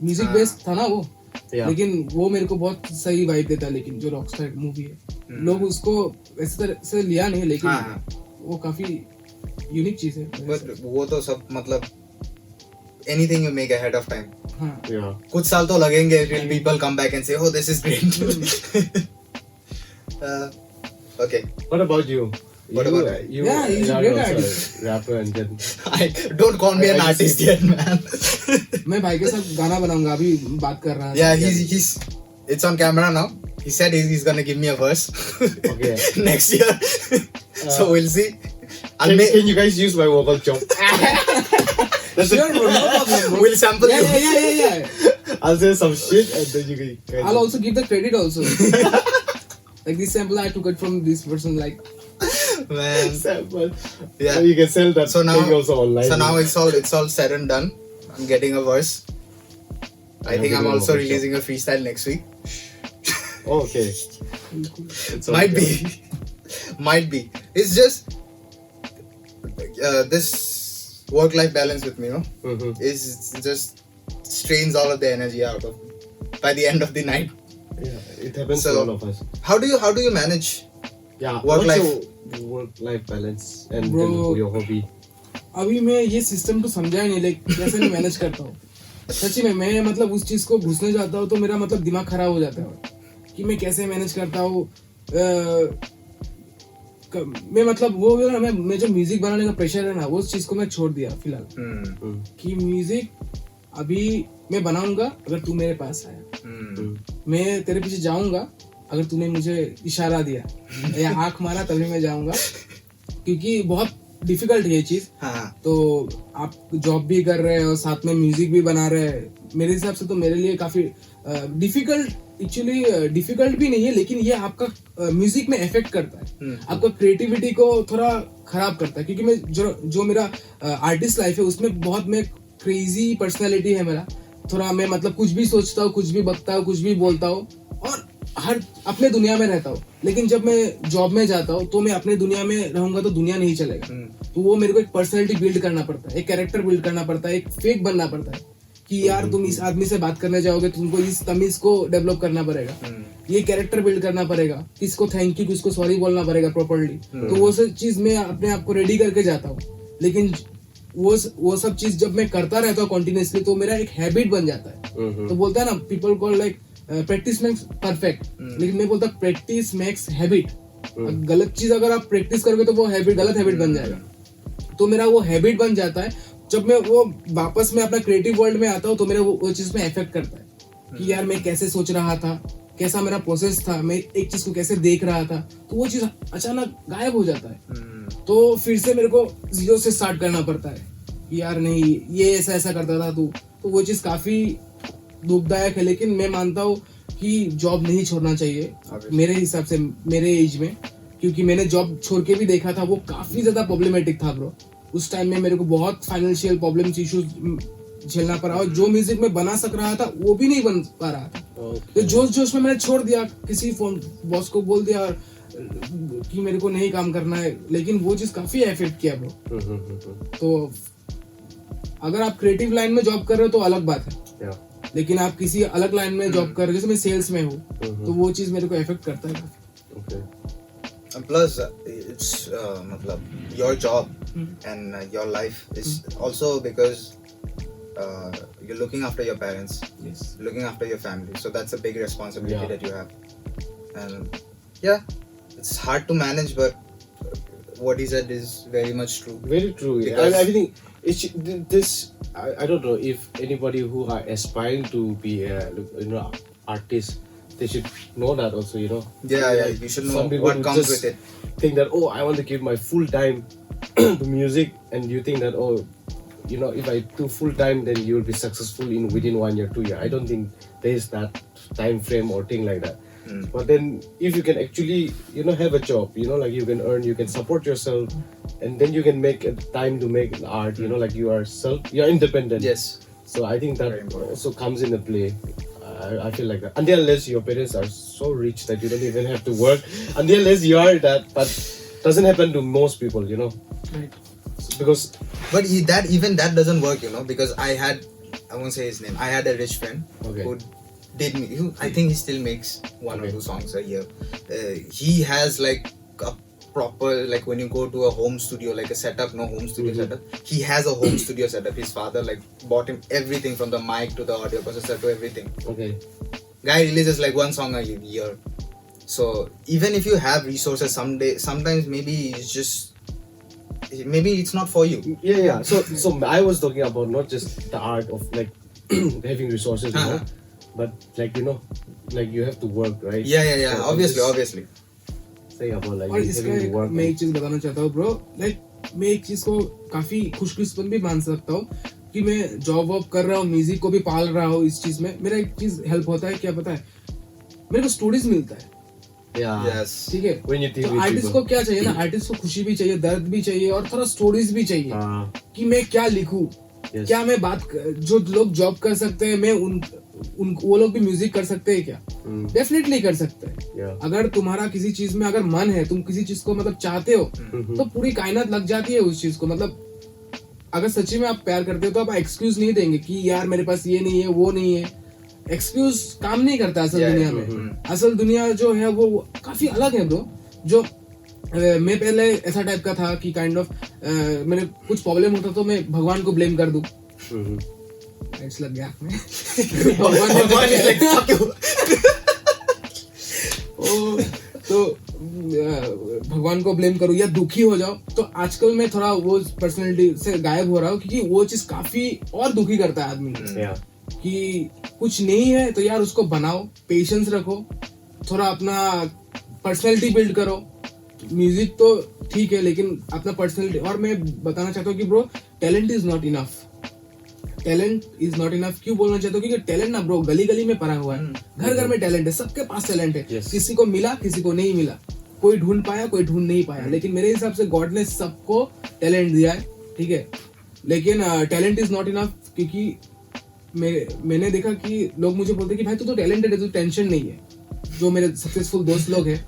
म्यूजिक बेस्ड था ना वो, लेकिन वो मेरे को बहुत सही वाइब देता है. लेकिन जो रॉकस्टार मूवी है, लोग उसको ऐसे तरह से लिया नहीं, लेकिन वो काफी यूनिक चीज है. But वो तो सब मतलब anything you make ahead of time. Yeah. कुछ साल तो लगेंगे till people come back and say, oh, this is great. Okay. What about you? What about you? Yeah, he's a great artist. Rapper and then. Don't call me an artist yet, man. मैं भाई के साथ गाना बनाऊंगा, अभी बात कर रहा है. Yeah, he's it's on camera now. He said he's gonna give me a verse. Okay. Next year. So we'll see. Can you guys use my vocal chop? Sure, bro, no problem, bro. We'll sample you. Yeah. I'll say some shit and then you guys. I'll also give the credit also. Like this sample I took it from this person. Like Man. Sample. Yeah. So you can sell that So now, thing also online. so now it's all said and done. I'm getting a verse. I think I'm also releasing a freestyle next week. Oh, okay. It's okay. Might be. It's just this work-life balance with me, you know, Mhm. is just strains all of the energy out of me by the end of the night. Yeah, it happens So- to all of us. How do you manage? Yeah, work-life balance and Bro. then your hobby. अभी मैं ये सिस्टम तो समझा ही नहीं, लाइक कैसे मैं मैनेज करता हूँ. सच्ची में मैं मतलब उस चीज को घुसने जाता हूँ तो मेरा मतलब दिमाग खराब हो जाता है कि मैं कैसे मैनेज करता हूँ. मैं मतलब वो ना मैं जो म्यूजिक बनाने का प्रेशर है ना, वो चीज को मैं छोड़ दिया फिलहाल. कि म्यूजिक अभी मैं बनाऊंगा अगर तू मेरे पास आया, मैं तेरे पीछे जाऊंगा अगर तूने मुझे इशारा दिया या आंख मारा तभी मैं जाऊंगा, क्योंकि बहुत डिफिकल्ट है ये चीज. हाँ. तो आप जॉब भी कर रहे हैं और साथ में म्यूजिक भी बना रहे हैं. मेरे हिसाब से तो मेरे लिए काफी डिफिकल्ट, एक्चुअली डिफिकल्ट भी नहीं है, लेकिन ये आपका म्यूजिक में इफेक्ट करता है, आपका क्रिएटिविटी को थोड़ा खराब करता है. क्योंकि मैं जो मेरा आर्टिस्ट लाइफ है उसमें बहुत मैं क्रेजी पर्सनालिटी है मेरा. थोड़ा मैं मतलब कुछ भी सोचता हूँ, कुछ भी बकता हूँ, कुछ भी बोलता हूँ और हर अपने दुनिया में रहता हूँ. लेकिन जब मैं जॉब में जाता हूँ तो मैं अपने दुनिया में रहूंगा तो दुनिया नहीं चलेगा. तो वो मेरे को एक पर्सनैलिटी बिल्ड करना पड़ता है, एक कैरेक्टर बिल्ड करना पड़ता है, एक फेक बनना पड़ता है कि यार तुम इस आदमी से बात करने जाओगे, तुमको इस तमीज को डेवलप करना पड़ेगा, ये कैरेक्टर बिल्ड करना पड़ेगा, किसको थैंक यू किसको सॉरी बोलना पड़ेगा प्रॉपर्ली. तो वो सब चीज मैं अपने आप को रेडी करके जाता हूँ. लेकिन वो सब चीज जब मैं करता रहता हूँ कंटिन्यूअसली तो मेरा एक हैबिट बन जाता है. तो बोलता है ना, people call like practice makes perfect, लेकिन मैं बोलता प्रैक्टिस मेक्स हैबिट. गलत चीज अगर आप प्रैक्टिस करोगे तो वो हैबिट गलत हैबिट बन जाएगा. तो मेरा वो हैबिट बन जाता है. जब मैं वो वापस में अपना क्रिएटिव वर्ल्ड में आता हूँ तो मेरा वो चीज में इफेक्ट करता है कि यार मैं कैसे सोच रहा था, कैसा मेरा प्रोसेस था, मैं एक चीज को कैसे देख रहा था, तो वो चीज अचानक गायब हो जाता है. तो फिर से मेरे को जीरो से स्टार्ट करना पड़ता है कि यार नहीं ये ऐसा करता था तू. तो वो चीज काफी दुखदायक है. लेकिन मैं मानता हूँ कि जॉब नहीं छोड़ना चाहिए मेरे हिसाब से, मेरे एज में, क्योंकि मैंने जॉब छोड़ के भी देखा था, वो काफी ज्यादा प्रॉब्लमेटिक था ब्रो. उस टाइम में मेरे को बहुत फाइनेंशियल प्रॉब्लम्स इश्यूज झेलना पड़ा और जो म्यूजिक में बना सक रहा था वो भी नहीं बन पा रहा था. तो जोश में मैंने छोड़ दिया, किसी फोन बॉस को बोल दिया कि मेरे को नहीं काम करना है. लेकिन वो चीज काफी इफेक्ट किया ब्रो. तो अगर आप क्रिएटिव लाइन में जॉब कर रहे हो तो अलग बात है, लेकिन आप किसी अलग लाइन में जॉब कर रहे हो, जैसे मैं सेल्स में हूँ, तो वो चीज मेरे को इफेक्ट करता है. Plus, it's मतलब your job and your life is also because you're looking after your parents, looking after your family. So that's a big responsibility that you have. And yeah, it's hard to manage, but what he said is very much true. Very true. Because I think I don't know if anybody who are aspiring to be a artist, they should know that also, Yeah, you should know what comes with it. Think that, oh, I want to give my full time to music, and you think that, oh, if I do full time, then you will be successful within 1 year, 2 year. I don't think there is that time frame or thing like that. But then if you can actually, have a job, like you can earn, you can support yourself, and then you can make time to make art, like you're independent. Yes. So I think that also comes into play. I feel like that. Unless your parents are so rich that you don't even have to work. Unless you are that, but doesn't happen to most people, Right. But even that doesn't work, because I won't say his name. I had a rich friend who did me. I think he still makes one or two songs a year. He has like a proper, like when you go to a home studio, like a setup, home studio setup. He has a home studio setup. His father bought him everything from the mic to the audio processor to everything. Okay. Guy releases like one song a year. So even if you have resources, sometimes maybe it's not for you. Yeah. So I was talking about not just the art of like having resources, but like you have to work, right? Yeah. So Obviously. Say about like और इसका having to work. मैं एक चीज बताना चाहता हूँ ब्रो, लाइक मैं एक चीज को काफी खुशकिस्मत भी मान सकता हूँ कि मैं जॉब वॉब कर रहा हूँ, म्यूजिक को भी पाल रहा हूँ। इस चीज में मेरा एक चीज हेल्प होता है, क्या पता है, मेरे को स्टोरीज मिलता है। Yes. ठीक है, तो आर्टिस्ट को क्या चाहिए ना, आर्टिस्ट को खुशी भी चाहिए, दर्द भी चाहिए और थोड़ा स्टोरीज भी चाहिए कि मैं क्या लिखूं, क्या मैं बात, जो लोग जॉब कर सकते हैं, मैं वो लोग भी म्यूजिक कर सकते हैं क्या? डेफिनेटली कर सकते हैं। अगर तुम्हारा किसी चीज में अगर मन है, तुम किसी चीज को मतलब चाहते हो, तो पूरी कायनात लग जाती है उस चीज को। मतलब अगर सच्ची में आप प्यार करते हो तो आप एक्सक्यूज नहीं देंगे कि यार मेरे पास ये नहीं है, वो नहीं है। एक्सक्यूज काम नहीं करता असल दुनिया में। असल दुनिया जो है वो काफी अलग है ब्रो। जो मैं पहले ऐसा टाइप का था कि काइंड ऑफ मेरे कुछ प्रॉब्लम होता तो मैं भगवान को ब्लेम कर दूं। लग गया आँख में। तो भगवान को ब्लेम करूं या दुखी हो जाओ, तो आजकल मैं थोड़ा वो पर्सनैलिटी से गायब हो रहा हूँ, क्योंकि वो चीज काफी और दुखी करता है आदमी को। कि कुछ नहीं है तो यार उसको बनाओ, पेशेंस रखो, थोड़ा अपना पर्सनैलिटी बिल्ड करो। म्यूजिक तो ठीक है, लेकिन अपना पर्सनैलिटी। और मैं बताना चाहता हूँ कि bro, talent is not enough. Talent is not enough क्यों बोलना चाहता हूँ? क्योंकि टैलेंट ना ब्रो गली गली में पड़ा हुआ है, घर घर में टैलेंट है, सबके पास टैलेंट है। किसी को मिला, किसी को नहीं मिला, कोई ढूंढ पाया, कोई ढूंढ नहीं पाया। लेकिन मेरे हिसाब से गॉड ने सबको टैलेंट दिया है, ठीक है। लेकिन टैलेंट इज नॉट इनफ, क्योंकि मैंने देखा कि लोग मुझे बोलते कि भाई तू तो टैलेंटेड है, तू टेंशन नहीं है। जो मेरे सक्सेसफुल दोस्त लोग हैं,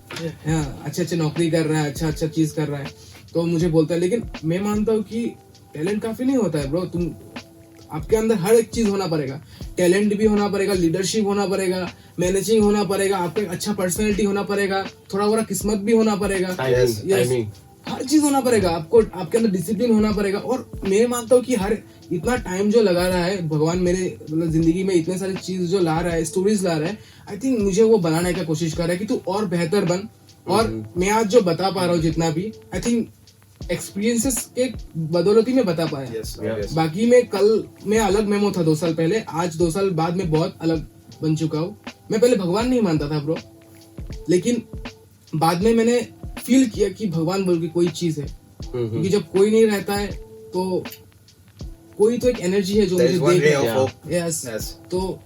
अच्छे नौकरी कर रहा है, अच्छा चीज कर रहा है, तो मुझे बोलता है। लेकिन मैं मानता हूँ कि टैलेंट काफी नहीं होता है ब्रो। तुम आपके अंदर हर एक चीज होना पड़ेगा। टैलेंट भी होना पड़ेगा, लीडरशिप होना पड़ेगा, मैनेजिंग होना पड़ेगा, आपका एक अच्छा पर्सनैलिटी होना पड़ेगा, थोड़ा बड़ा किस्मत भी होना पड़ेगा, हर चीज होना पड़ेगा आपको। आपके अंदर डिसिप्लिन होना पड़ेगा। और मैं मानता हूँ कि हर इतना टाइम जो लगा रहा है भगवान मेरे मतलब जिंदगी में, इतने सारी चीज जो ला रहा है, स्टोरीज ला रहा है, आई थिंक मुझे वो बनाने का कोशिश कर रहा है कि तू और बेहतर बन। और मैं आज जो बता पा रहा हूँ जितना भी, आई थिंक एक्सपीरियंसेस के बदौलत ही मैं बता पाया। बाकी मैं अलग मेमो था 2 साल पहले, आज 2 साल बाद मैं बहुत अलग बन चुका हूँ। मैं पहले भगवान नहीं मानता था ब्रो, लेकिन बाद में मैंने फील किया कि भगवान बोल के कोई चीज है। क्योंकि जब कोई नहीं रहता है तो कोई तो एक एनर्जी है जो मुझे देख रहा है। यस, तो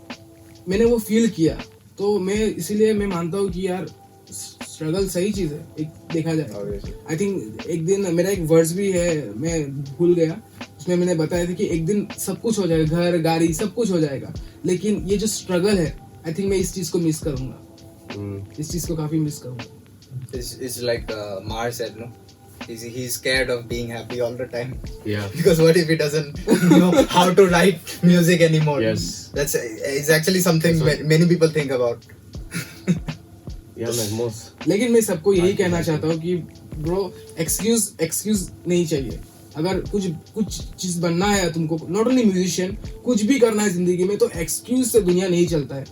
मैंने वो फील किया। तो मैं इसीलिए मैं मानता हूँ कि यार स्ट्रगल सही चीज है, एक देखा जाए। आई थिंक एक दिन मेरा एक वर्ड्स भी है, मैं भूल गया, उसमें मैंने बताया था कि एक दिन सब कुछ हो जाएगा, घर गाड़ी सब कुछ हो जाएगा, लेकिन ये जो स्ट्रगल है, आई थिंक मैं इस चीज को मिस करूंगा। इस चीज को काफी मिस करूंगा। It's like Mars said, no? He's scared of being happy all the time. Yeah. Because what if he doesn't know how to write music anymore? Yes. It's actually something many people think about. Yeah, like most. लेकिन मैं सबको यही कहना चाहता हूँ कि ब्रो एक्सक्यूज नहीं चाहिए। अगर कुछ चीज बनना है तुमको, नॉट ओनली म्यूजिशियन, कुछ भी करना है जिंदगी में, तो एक्सक्यूज से दुनिया नहीं चलता है।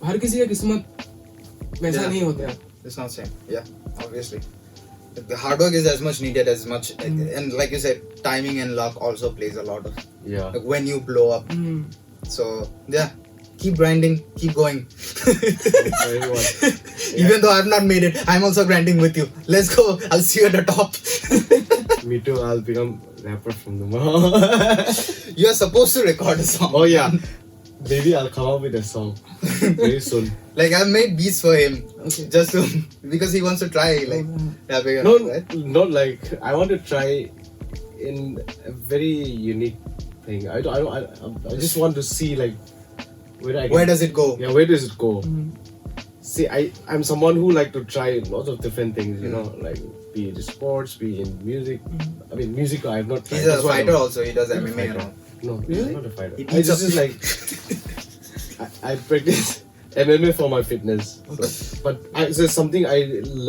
हर किसी का किस्मत वैसा नहीं होता है। It's not same. Yeah, obviously. The hard work is as much needed as much, and like you said, timing and luck also plays a lot of. Yeah. Like when you blow up. So yeah, keep grinding, keep going. Even though I've not made it, I'm also grinding with you. Let's go. I'll see you at the top. Me too. I'll become rapper from the moment. You are supposed to record a song. Oh yeah. Maybe I'll come up with a song very soon. Like I've made beats for him, okay, just to because he wants to try like rapping. No, right? not like I want to try in a very unique thing. I just want to see like where does it go? Yeah, where does it go? See, I'm someone who like to try lots of different things. You know, like be it sports, be in music. I mean, music I have not tried. He's a fighter also. He does MMA and all. No, really? I'm not a fighter. I just is like I practice MMA for my fitness. Okay. So, but there's something I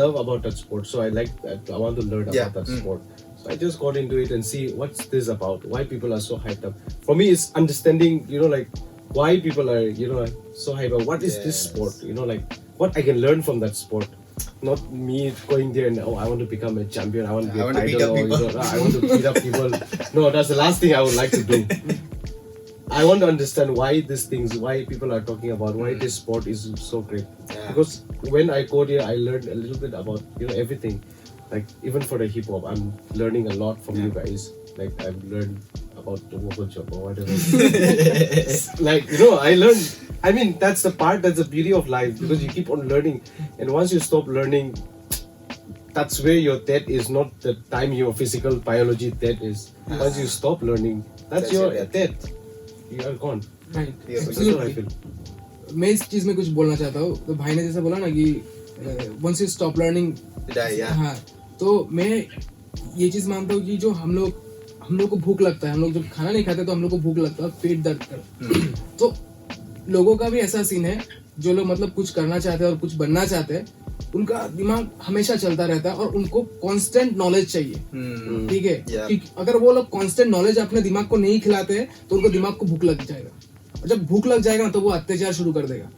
love about that sport, so I like that. I want to learn about that sport. So I just got into it and see what's this about. Why people are so hyped up. For me, it's understanding. You know, like why people are so hyped up. What is this sport? You know, like what I can learn from that sport. Not me going there and I want to become a champion. I want to be a idol. I want to beat up people. No, that's the last thing I would like to do. I want to understand why these things, why people are talking about, why this sport is so great. Yeah. Because when I go there, I learned a little bit about everything. like even for the hip hop, I'm learning a lot from you guys. Like I've learned about the vocal job or whatever. Like I learned. I mean, that's the beauty of life, because you keep on learning, and once you stop learning, that's where your death is. Not the time your physical biology death is. Once you stop learning, that's your death. You are gone. Right. That's what I feel. मैं इस चीज में कुछ बोलना चाहता हूँ. तो भाई ने जैसा बोला ना कि once you stop learning, हाँ, तो मैं ये चीज मानता हूँ कि जो हम लोग को भूख लगता है, हम लोग जब खाना नहीं खाते तो हम लोग को भूख लगता है, पेट दर्द कर. तो लोगों का भी ऐसा सीन है, जो लोग मतलब कुछ करना चाहते हैं और कुछ बनना चाहते हैं, उनका दिमाग हमेशा चलता रहता है और उनको कांस्टेंट नॉलेज चाहिए. ठीक है, क्योंकि अगर वो लोग कांस्टेंट नॉलेज अपने दिमाग को नहीं खिलाते हैं तो उनको दिमाग को भूख लग जाएगा, और जब भूख लग जाएगा ना तो वो अत्याचार शुरू कर देगा.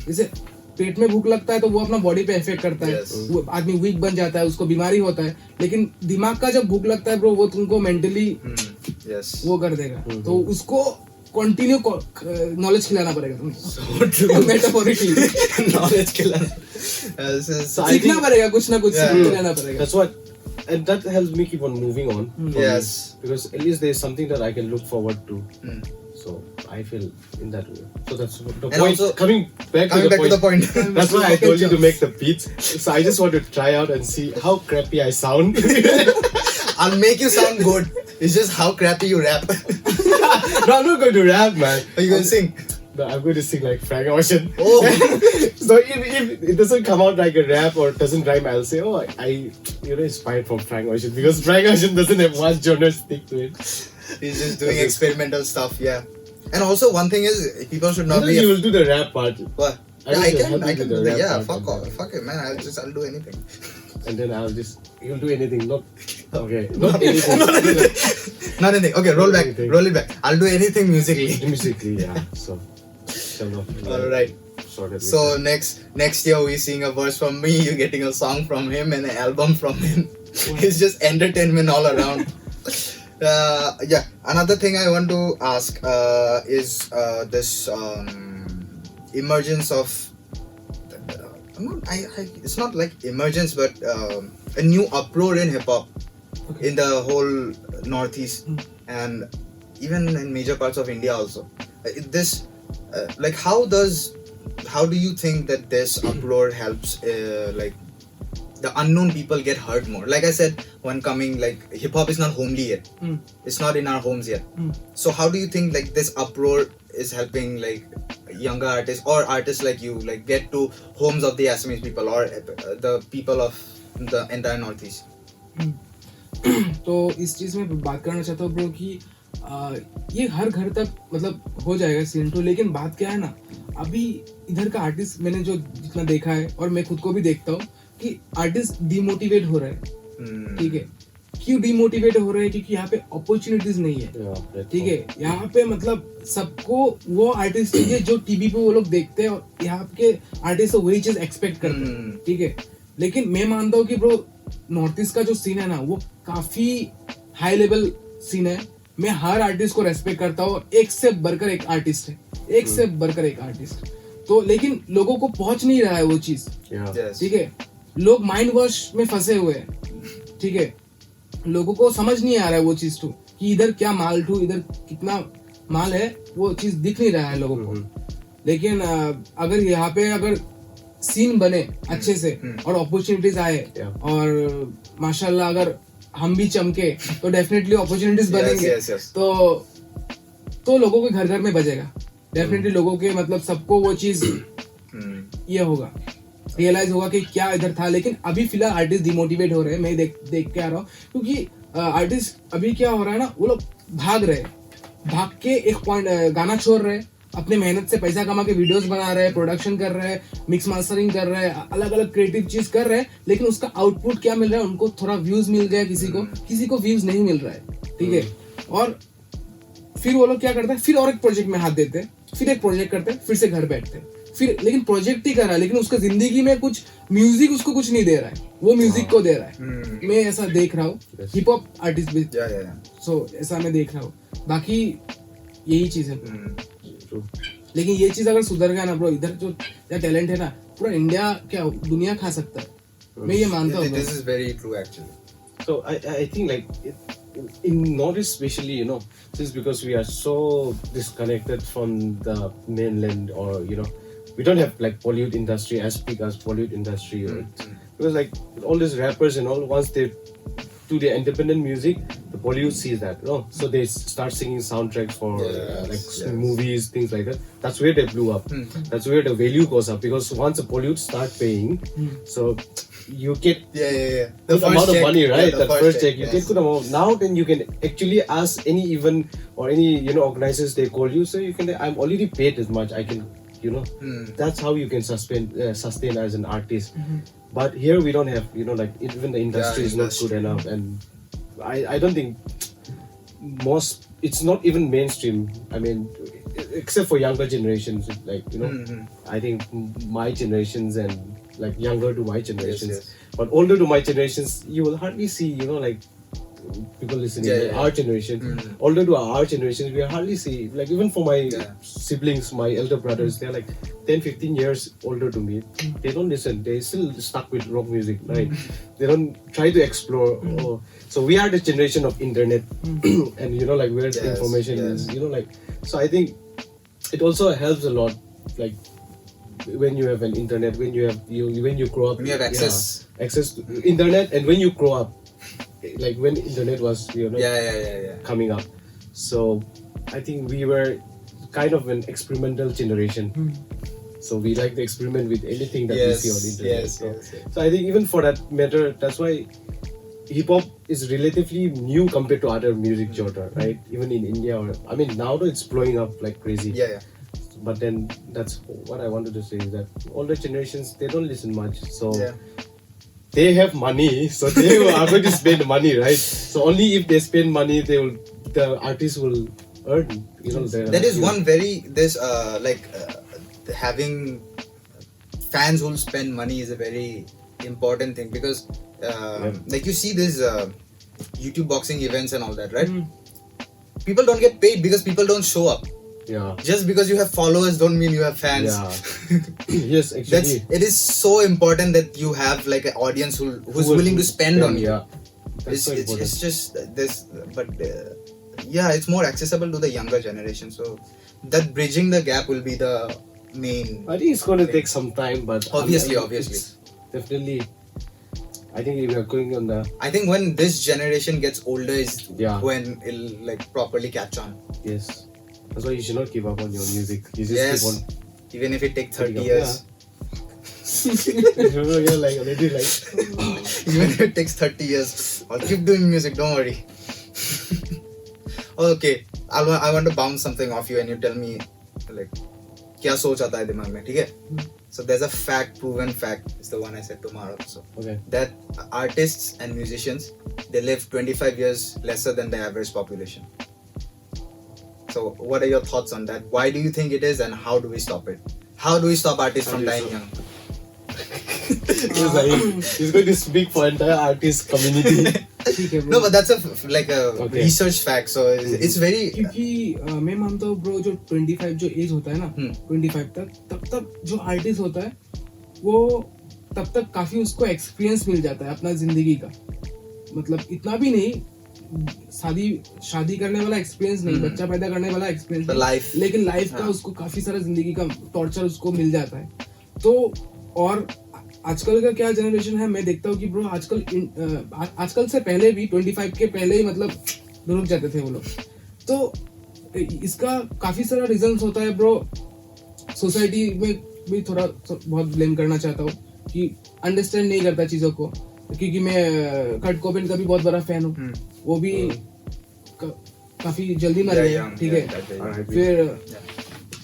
जैसे पेट में भूख लगता है तो वो अपना बॉडी पे इफेक्ट करता है, वो आदमी वीक बन जाता है, उसको बीमारी होता है. लेकिन दिमाग का जब भूख लगता है ब्रो, वो तुमको मेंटली वो कर देगा. तो उसको कंटिन्यू नॉलेज खिलाना पड़ेगा तुमको. मेटाफोरिकली नॉलेज खिलाना, सीखना पड़ेगा, कुछ ना कुछ खिलाना पड़ेगा. That's what, and that helps me keep on moving on. Yes, because at least there's something that I can look forward to. So I feel in that way. So that's the point. Also, coming back to the point. That's why I told you to make the beats. So I just want to try out and see how crappy I sound. I'll make you sound good. It's just how crappy you rap. No, I'm not going to rap, man. Are you going to sing? No, I'm going to sing like Frank Ocean. Oh. So if it doesn't come out like a rap or doesn't rhyme, I'll say, oh, I inspired from Frank Ocean, because Frank Ocean doesn't have one genre stick to it. He's just doing experimental stuff, yeah. And also one thing is, people should not be. You will do the rap part. What? Yeah, I can do that. Yeah, fuck it, man. I'll do anything. And then you'll do anything. Not anything. Not anything. Okay, roll it back. I'll do anything musically. Musically, yeah. So, alright. So next year we seeing a verse from me, you getting a song from him and an album from him. It's just entertainment all around. Yeah. Another thing I want to ask is this emergence of. It's not like emergence, but a new uproar in hip hop in the whole Northeast and even in major parts of India also. How do you think that this uproar helps like the unknown people get heard more? Like I said, when coming, like hip hop is not homely yet. It's not in our homes yet. So how do you think like this uproar is helping like younger artists or artists like you like get to homes of the Assamese people or the people of the entire Northeast? तो इस चीज में बात करना चाहता हूँ ब्रो कि ये हर घर तक मतलब हो जाएगा सीजन 2. लेकिन बात क्या है ना, अभी इधर का आर्टिस्ट मैंने जो जितना देखा है और मैं खुद को भी देखता हूँ कि आर्टिस्ट डिमोटिवेट हो रहे हैं. ठीक है, क्यों डिमोटिवेट हो रहे हैं? क्योंकि यहाँ पे अपॉर्चुनिटीज नहीं है. ठीक है, यहाँ पे मतलब सबको वो आर्टिस्ट चाहिए जो टीवी पे वो लोग देखते हैं और यहाँ के आर्टिस्ट तो वही चीज एक्सपेक्ट करते हैं. ठीक है, लेकिन मैं मानता हूँ कि ब्रो नॉर्थ ईस्ट का जो सीन है ना वो काफी हाई लेवल सीन है. मैं हर आर्टिस्ट को रेस्पेक्ट करता हूँ, एक से बढ़कर एक आर्टिस्ट है, एक से बढ़कर एक आर्टिस्ट. तो लेकिन लोगों को पहुंच नहीं रहा है वो चीज. ठीक है, लोग माइंड वॉश में फंसे हुए हैं. ठीक है, लोगों को समझ नहीं आ रहा है वो चीज टू कि इधर क्या माल टू, इधर कितना माल है, वो चीज दिख नहीं रहा है लोगों को. लेकिन अगर यहाँ पे अगर सीन बने अच्छे से और अपॉर्चुनिटीज आए और माशाल्लाह अगर हम भी चमके तो डेफिनेटली अपॉर्चुनिटीज बनेंगे. तो लोगों के घर घर में बजेगा डेफिनेटली. लोगों के मतलब सबको वो चीज ये होगा, रियलाइज होगा कि क्या इधर था. लेकिन अभी फिलहाल आर्टिस्ट डिमोटिवेट हो रहे हैं. मैं देख के आ रहा हूँ क्योंकि आर्टिस्ट अभी क्या हो रहा है ना, वो लोग भाग के एक पॉइंट गाना छोड़ रहे हैं, अपने मेहनत से पैसा कमा के वीडियोस बना रहे हैं, प्रोडक्शन कर रहे हैं, मिक्स मास्टरिंग कर रहे हैं, अलग अलग क्रिएटिव चीज कर रहे हैं. लेकिन उसका आउटपुट क्या मिल रहा है? उनको थोड़ा व्यूज मिल गया, किसी को व्यूज नहीं मिल रहा है. ठीक है, और फिर वो लोग क्या करते हैं, फिर और एक प्रोजेक्ट में हाथ देते हैं, फिर एक प्रोजेक्ट करते हैं, फिर से घर बैठते हैं, फिर लेकिन प्रोजेक्ट ही कर रहा है लेकिन उसका जिंदगी में कुछ म्यूजिक उसको कुछ नहीं दे रहा है, वो म्यूजिक को दे रहा है. मैं ऐसा देख रहा हूँ हिप हॉप आर्टिस्ट भी. सो ऐसा मैं देख रहा हूँ. बाकी यही चीज है. लेकिन ये चीज अगर सुधर गया ना ब्रो, इधर जो टैलेंट है ना, पूरा इंडिया क्या दुनिया खा सकता है. मैं ये मानता हूँ. This is very true actually. So I think like in Northeast especially, you know, just because we are so disconnected from the mainland, or you know, we don't have like Bollywood industry as big as Bollywood industry, or because like all these rappers and all, once they do their independent music, the Bollywood sees that, you know, so they start singing soundtracks for movies, things like that. That's where they blew up. That's where the value goes up, because once the Bollywood start paying, so you get the good amount of money, right? The first check, you get good amount. Now then you can actually ask any event or any, you know, organizers, they call you, so you can, I'm already paid this much, I can, you know, that's how you can sustain as an artist. But here we don't have, you know, like even the industry is not good enough, and I don't think it's not even mainstream. I mean, except for younger generations, like, you know, I think my generations and like younger to my generations, but older to my generations, you will hardly see, you know, like people listening. Our generation, older to our generations, we hardly see, like even for my siblings, my elder brothers, they're like 10-15 years older to me. They don't listen. They still stuck with rock music, right? They don't try to explore. So we are the generation of internet, and you know, like where the information is, you know, like. So I think it also helps a lot, like when you have an internet, when you grow up, when you have access to internet, and when you grow up, like when internet was, you know, coming up. So I think we were kind of an experimental generation. So we like to experiment with anything that we see on internet. So I think even for that matter, that's why hip hop is relatively new compared to other music genre, right? Even in India, or I mean, now it's blowing up like crazy. But then that's what I wanted to say, is that older generations, they don't listen much. So they have money, so they are going to spend money, right? So only if they spend money, the artist will earn. You know, that is one very having fans who will spend money is a very important thing, because like you see this YouTube boxing events and all that, right? People don't get paid because people don't show up. Just because you have followers don't mean you have fans. Yes, actually. It is so important that you have like an audience who's willing to spend on you. It's just this, but it's more accessible to the younger generation. So that bridging the gap will be the main. I think it's going to take some time, but obviously, definitely. I think we are going on the. I think when this generation gets older is when it'll like properly catch on. Yes. That's why you should not give up on your music. You just keep on. Even if it takes 30 years. You're like already like. Even if it takes 30 years, I'll keep doing music. Don't worry. Okay, I want to bounce something off you, and you tell me like, क्या सोच आता है दिमाग में, ठीक है? So there's a fact, proven fact. It's the one I said tomorrow. So that artists and musicians, they live 25 years lesser than the average population. So what are your thoughts on that? Why do you think it is, and how do we stop it? How do we stop artists from dying young? He's going to speak for entire artist community. No, but that's a research fact. So it's very. क्योंकि मैं मानता हूँ bro, जो 25 जो एज होता है ना, 25 तब जो आर्टिस्ट होता है वो तब तक काफी उसको एक्सपीरियंस मिल जाता है अपना जिंदगी का. मतलब इतना भी नहीं, शादी करने वाला एक्सपीरियंस नहीं, बच्चा पैदा करने वाला एक्सपीरियंस, लेकिन लाइफ का उसको काफी सारा जिंदगी का टॉर्चर उसको मिल जाता है. तो और आजकल का क्या जनरेशन है, मैं देखता हूँ कि ब्रो आजकल से पहले भी 25 के पहले ही मतलब रुक जाते थे वो लोग. तो इसका काफी सारा रीजंस होता है ब्रो. सोसाइटी में भी थोड़ा बहुत ब्लेम करना चाहता हूँ कि अंडरस्टैंड नहीं करता चीजों को, क्योंकि मैं कर्ट कोबेन का भी बहुत बड़ा फैन हूँ. वो भी काफी जल्दी मर गए, ठीक है. फिर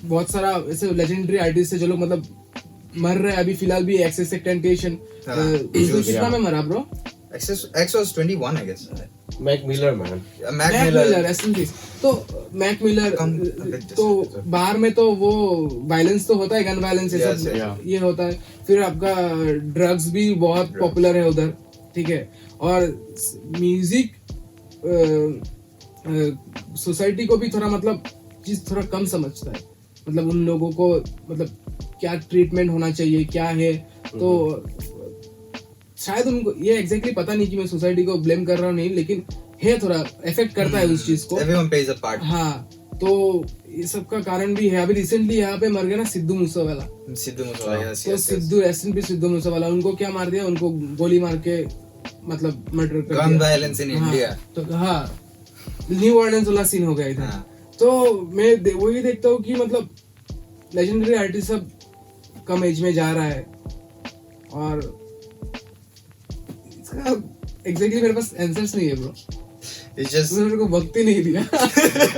बहुत सारा ऐसे लेजेंडरी आर्टिस्ट है जो लोग मतलब मर रहे हैं अभी फिलहाल भी. एक्सेस टेंटेशन कितना में मरा bro? X was 21 I guess. Mac Miller man. Mac Miller ऐसे. तो मैक मिलर तो बाहर में तो वो वायलेंस तो होता है, गन वायलेंस ये होता है. फिर आपका ड्रग्स भी बहुत पॉपुलर है उधर, ठीक है. और म्यूजिक सोसाइटी को भी थोड़ा मतलब चीज थोड़ा कम समझता है. मतलब उन लोगों को मतलब क्या ट्रीटमेंट होना चाहिए क्या है. तो शायद उनको ये एग्जैक्टली पता नहीं कि मैं सोसाइटी को ब्लेम कर रहा हूँ नहीं, लेकिन है थोड़ा इफेक्ट करता है उस चीज को। Everyone plays a part. हाँ, तो ये सब का कारण भी है। अभी रिसेंटली यहाँ पे मर गया ना सिद्धू मूसेवाला। तो सिद्धू एसएनपी सिद्धू मूसेवाला, उनको क्या मार दिया, उनको गोली मार के मतलब मर्डर कर दिया। Gun violence in India. तो हाँ, न्यू ऑर्डिनेंस वाला सीन हो गया इधर। तो मैं वही देखता हूँ कि मतलब लेजेंडरी आर्टिस्ट सब कम एज में जा रहा है, और इसका एग्जैक्टली मेरे पास आंसर्स नहीं है ब्रो। It's just मेरे को वक्त ही नहीं दिया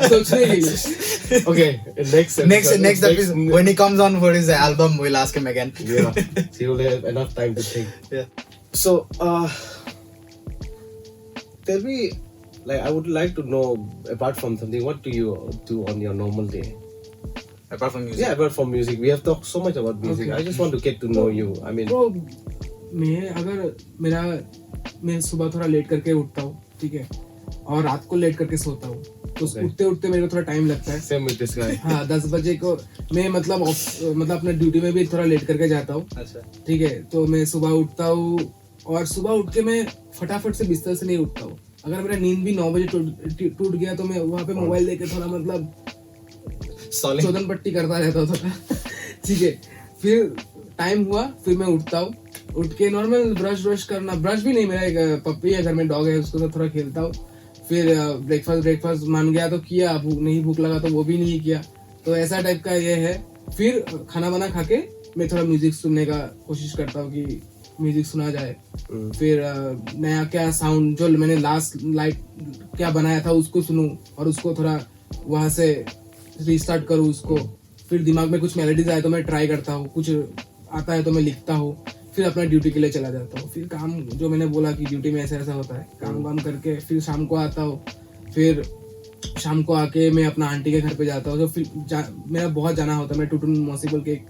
सोचने के लिए। Okay, next episode when he comes on for his album, we'll ask him again. Yeah, he will have enough time to think. Yeah. So, tell me, like, I would like to know, apart from something, what do you do on your normal day? Apart from music. Yeah, apart from music. We have talked so much about music. Okay. I just want to get to know you. I mean, तो मैं सुबह थोड़ा लेट करके उठता हूँ, ठीक है, और रात को लेट करके सोता हूँ, तो उठते उठते मेरे को थोड़ा टाइम लगता है। same with this guy. हाँ, 10 बजे को मैं मतलब अपने ड्यूटी में भी थोड़ा लेट करके जाता हूँ। अच्छा। ठीक है, तो मैं सुबह उठता हूँ, और सुबह उठ के मैं फटाफट से बिस्तर से नहीं उठता हूँ। अगर मेरा नींद भी 9 बजे टूट गया तो मैं वहाँ पे मोबाइल लेके थोड़ा मतलब चौदन पट्टी करता रहता हूँ थोड़ा। ठीक है, फिर टाइम हुआ, फिर मैं उठता हूँ, उठ के नॉर्मल ब्रश करना, ब्रश भी नहीं, मेरा एक पप्पी है घर में, डॉग है, उसके साथ थोड़ा खेलता हूँ। फिर ब्रेकफास्ट मान गया तो किया, भूख लगा तो वो भी नहीं किया, तो ऐसा टाइप का ये है। फिर खाना बना खा के मैं थोड़ा म्यूजिक सुनने का कोशिश करता हूँ कि म्यूजिक सुना जाए। फिर नया क्या साउंड जो मैंने लास्ट क्या बनाया था उसको सुनूं, और उसको थोड़ा वहां से रीस्टार्ट करूँ उसको। फिर दिमाग में कुछ मेलोडीज आए तो मैं ट्राई करता हूँ, कुछ आता है तो मैं लिखता हूँ, फिर अपना ड्यूटी के लिए चला जाता हूँ। फिर काम जो मैंने बोला कि ड्यूटी में ऐसा होता है, काम करके फिर शाम को आता हूँ। फिर शाम को आके मैं अपना आंटी के घर पे जाता हूँ, तो फिर मेरा बहुत जाना होता है। मैं टूटून मौसी बोल के एक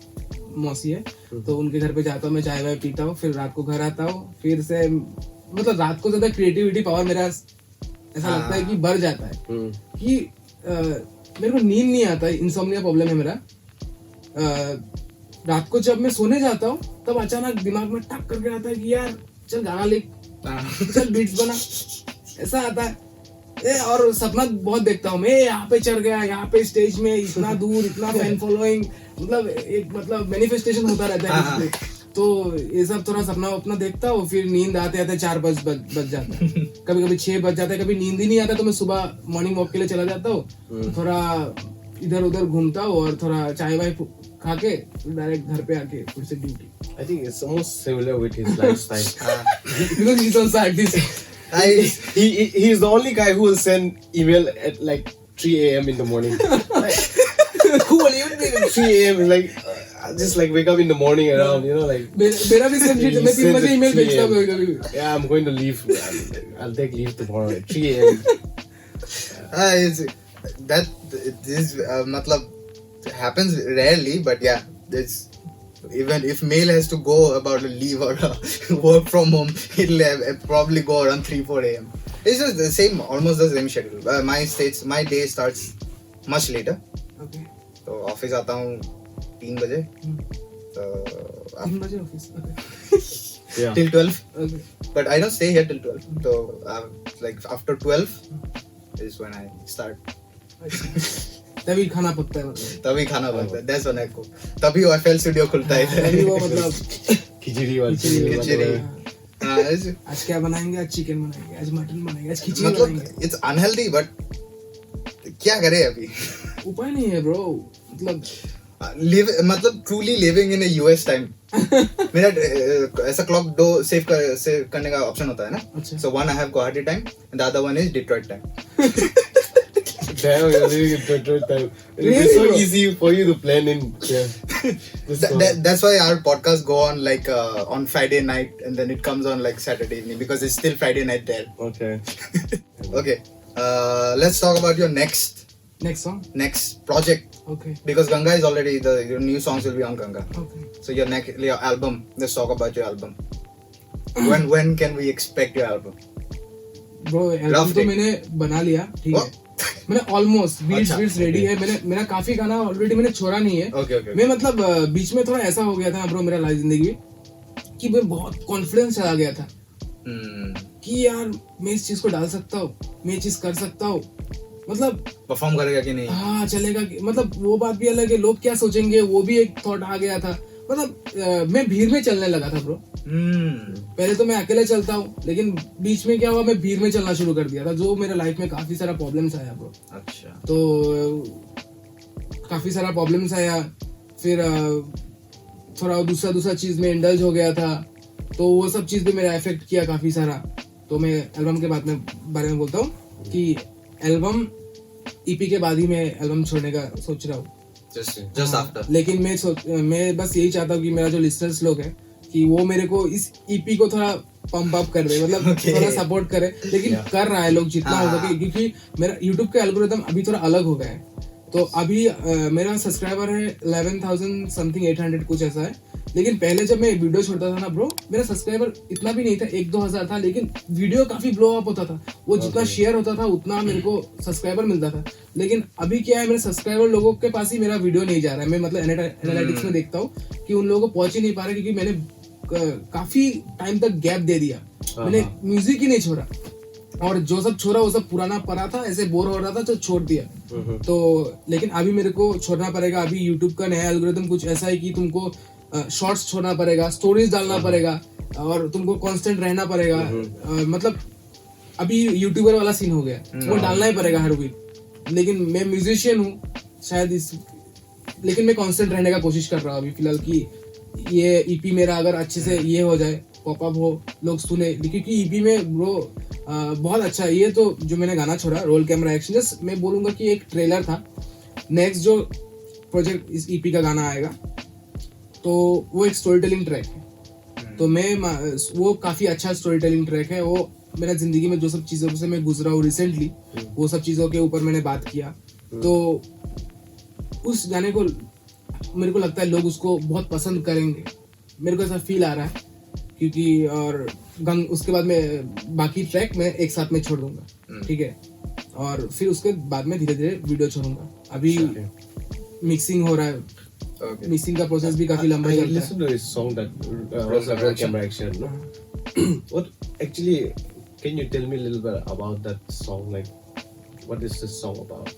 मौसी है, तो उनके घर पे जाता हूँ, मैं चाय वाय पीता हूँ, फिर रात को घर आता हूँ। फिर से मतलब रात को ज्यादा क्रिएटिविटी पावर मेरा ऐसा लगता है कि बढ़ जाता है कि मेरे को नींद नहीं आता, इंसोम्निया प्रॉब्लम है मेरा। रात को जब मैं सोने जाता हूँ तब अचानक दिमाग में टक करके आता है कि यार चल गाना लिख, चल बीट्स बना, ऐसा आता है। और सपना बहुत देखता हूँ मैं, यहाँ पे चढ़ गया, यहाँ पे स्टेज में इतना दूर, इतना फैन फॉलोइंग, मतलब मैनिफेस्टेशन होता रहता है। तो ये सब थोड़ा सपना अपना देखता हूँ। फिर नींद आते आते 4 बज जाता है, कभी 6 बज जाता है, कभी नींद ही नहीं आता तो मैं सुबह मॉर्निंग वॉक के लिए चला जाता हूँ, थोड़ा इधर उधर घूमता हूँ, और थोड़ा चाय वाय खा के डायरेक्ट घर पे आके फिर से duty. I think it's almost similar with his lifestyle. Because he's on side this. He's the only guy who will send email at like 3 a.m. in the morning. Who will even be at 3 a.m. like just like wake up in the morning around, you know, like. मेरा भी सेम चीज, मैं 3 बजे ईमेल भेजता हूँ कभी। Yeah, I'm going to leave. I'll take leave tomorrow at 3 a.m. This matlab happens rarely, but yeah, it's even if mail has to go about a leave or a work from home, it'll probably go around 3-4 a.m. It's just the same, almost the same schedule. My day starts much later. Okay. तो ऑफिस आता हूँ 3 बजे, तो 3 बजे office till 12. Okay. But I don't stay here till 12. So like after 12 is when I start. तभी खाना पकता है, मतलब तभी खाना बनता है, that's when I cook. तभी OFL स्टूडियो खुलता है, तभी वो मतलब खिचड़ी आज क्या बनाएंगे, आज चिकन बनाएंगे, आज मटन बनाएंगे, आज खिचड़ी मतलब बनाएंगे। it's unhealthy, but क्या करे अभी, उपाय नहीं है ब्रो। मतलब truly living in a US time. मेरा ऐसा क्लॉक 2 सेव करने का ऑप्शन होता है ना, so one I have Guwahati time and the other one is Detroit time. Damn, you're living in Detroit time. It's so easy for you to plan in. Yeah. That's why our podcasts go on like on Friday night and then it comes on like Saturday evening because it's still Friday night there. Okay. Okay. Let's talk about your next song, next project. Okay. Because Ganga is already your new songs will be on Ganga. Okay. So your album. Let's talk about your album. when can we expect your album? Bro, album तो मैंने बना लिया, ठीक है। मैंने ऑलमोस्ट बीट्स रेडी है। मेरा काफी गाना ऑलरेडी मैंने छोड़ा नहीं है। Okay. मैं मतलब बीच में थोड़ा ऐसा हो गया था ब्रो मेरा लाइफ जिंदगी कि मैं बहुत कॉन्फिडेंस आ गया था कि यार मैं इस चीज को डाल सकता हूँ, मैं ये चीज कर सकता हूँ, मतलब परफॉर्म करेगा कि नहीं, हाँ चलेगा कि, मतलब वो बात भी अलग है, लोग क्या सोचेंगे वो भी एक थॉट आ गया था। मतलब मैं भीड़ में चलने लगा था ब्रो। पहले तो मैं अकेले चलता हूँ, लेकिन बीच में क्या हुआ, मैं भीड़ में चलना शुरू कर दिया था, जो मेरे लाइफ में काफी सारा प्रॉब्लम्स आया ब्रो। अच्छा। तो काफी सारा प्रॉब्लम्स आया, फिर थोड़ा दूसरा चीज में इंडल्ज हो गया था, तो वो सब चीज भी मेरा इफेक्ट किया काफी सारा। तो मैं एल्बम के बारे में बोलता हूँ कि एल्बम ईपी के बाद ही मैं एल्बम छोड़ने का सोच रहा हूँ, जस्ट आफ्टर। लेकिन मैं बस यही चाहता हूँ कि मेरा जो लिसनर्स लोग है कि वो मेरे को इस ईपी को थोड़ा पंप अप कर दे, मतलब थोड़ा सपोर्ट करे, लेकिन कर रहा है लोग जितना हो सके, क्योंकि मेरा यूट्यूब का एल्गोरिथम अभी थोड़ा अलग हो गया है। तो अभी मेरा सब्सक्राइबर है 11,000 समथिंग 800 कुछ ऐसा है, लेकिन पहले जब मैं वीडियो छोड़ता था ना ब्रो, मेरा सब्सक्राइबर इतना भी नहीं था, 1-2 हजार था, लेकिन वीडियो काफी ब्लो अप होता था, वो जितना शेयर होता था उतना मेरे को सब्सक्राइबर मिलता था। लेकिन अभी क्या है, मेरे सब्सक्राइबर लोगों के पास ही मेरा वीडियो नहीं जा रहा है। मैं मतलब एनालिटिक्स में देखता हूँ कि उन लोगों को पहुंच ही नहीं पा रहा, क्योंकि मैंने काफी टाइम तक गैप दे दिया, मैंने म्यूजिक ही नहीं छोड़ा, और जो सब छोड़ा वो सब पुराना पड़ा था, ऐसे बोर हो रहा था तो छोड़ दिया। तो लेकिन अभी मेरे को छोड़ना पड़ेगा। अभी यूट्यूब का नया एल्गोरिथम कुछ ऐसा है कि तुमको शॉर्ट्स छोड़ना पड़ेगा, स्टोरीज डालना पड़ेगा, और तुमको कांस्टेंट रहना पड़ेगा। मतलब अभी यूट्यूबर वाला सीन हो गया, वो डालना ही पड़ेगा हर वीक। लेकिन मैं म्यूजिशियन हूँ शायद लेकिन मैं कांस्टेंट रहने का कोशिश कर रहा हूँ अभी फिलहाल, कि ये ईपी मेरा अगर अच्छे से ये हो जाए, पॉपअप हो, लोग सुने, क्योंकि ईपी में ब्रो बहुत अच्छा है। ये तो जो मैंने गाना छोड़ा रोल कैमरा एक्शन, जस्ट मैं बोलूंगा कि एक ट्रेलर था। नेक्स्ट जो प्रोजेक्ट इस ईपी का गाना आएगा तो वो एक स्टोरी टेलिंग ट्रैक है, तो वो काफी अच्छा स्टोरी टेलिंग ट्रैक है। वो मेरा जिंदगी में जो सब चीजों से मैं गुजरा हूँ रिसेंटली, वो सब चीजों के ऊपर मैंने बात किया। तो उस गाने को मेरे को लगता है लोग उसको बहुत पसंद करेंगे, मेरे को ऐसा फील आ रहा है, क्योंकि और उसके बाद में बाकी ट्रैक मैं एक साथ में छोड़ दूंगा, ठीक है, और फिर उसके बाद में धीरे धीरे वीडियो छोड़ूंगा। अभी मिक्सिंग हो रहा है, मिक्सिंग का प्रोसेस भी काफी लंबा चलता है। Listen to this song that was a roll camera action. No? What actually? Can you tell me a little bit about that song? Like, what is this song about?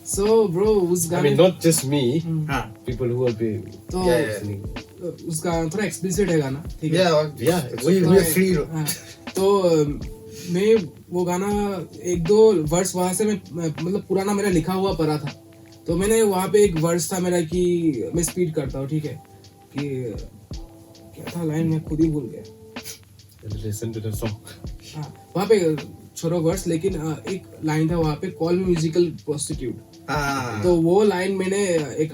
So bro, उस गाने, I mean, not just me. People who will be listening. उसका थोड़ा एक्सप्लिसिट है गाना, ठीक है? Yeah. We are free. तो मैं वो गाना 1-2 वर्स वहां से मैं मतलब पुराना मेरा लिखा हुआ पड़ा था, तो मैंने वहाँ पे एक वर्स था मेरा कि मैं स्पीड करता हूँ, ठीक है, कि क्या था लाइन, मैं खुद ही भूल गया। Listen to the song. हाँ, वहाँ पे छोड़ो वर्स, लेकिन एक लाइन था वहाँ पे, कॉल मी म्यूजिकल प्रोस्टिट्यूट। तो वो लाइन मैंने एक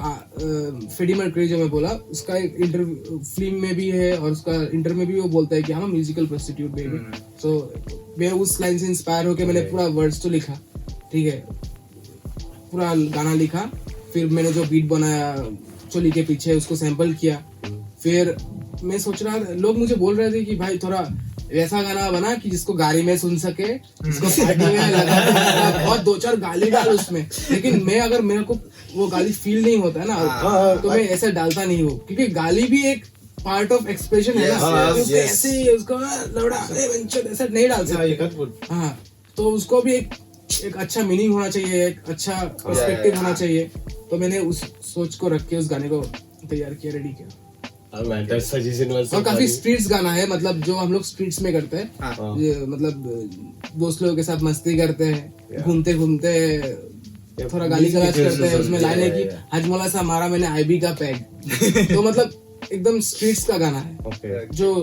फ्रेडी मर्क्यूरी जो मैं बोला, उसका एक इंटरव्यू फिल्म में भी है, और उसका इंटरव्यू में भी वो बोलता है कि हम म्यूजिकल प्रोस्टिट्यूट बेबी। तो मैं उस लाइन से इंस्पायर होकर मैंने पूरा वर्ड्स तो लिखा, ठीक है, पूरा गाना लिखा। फिर मैंने जो बीट बनाया चोली के पीछे, उसको सैंपल किया। फिर मैं सोच रहा, लोग मुझे बोल रहे थे कि भाई थोड़ा वैसा गाना बना कि जिसको गाड़ी में सुन सके, जिसको पार्टी में लगा, बहुत 2-4 गाली डाल उसमें, लेकिन मैं अगर मेरे को वो गाली फील नहीं होता है ना, तो मैं ऐसा डालता नहीं हूँ, क्योंकि गाली भी एक पार्ट ऑफ एक्सप्रेशन है ना। उसको ऐसे उसको लौड़ा ऐसा नहीं डाल सकते। हाँ, तो उसको भी एक अच्छा मीनिंग होना चाहिए, एक अच्छा पर्सपेक्टिव होना चाहिए। तो मैंने उस सोच को रख के उस गाने को तैयार किया, रेडी किया। और काफी स्ट्रीट्स गाना है, मतलब जो हम लोग स्ट्रीट्स में करते हैं, मतलब दोस्त लोगों के साथ मस्ती करते हैं, घूमते घूमते थोड़ा गाली गलौज करते हैं। उसमें लाइन है कि हजमोला सा मारा मैंने आईबी का पैग। तो मतलब एकदम स्ट्रीट्स का गाना है, जो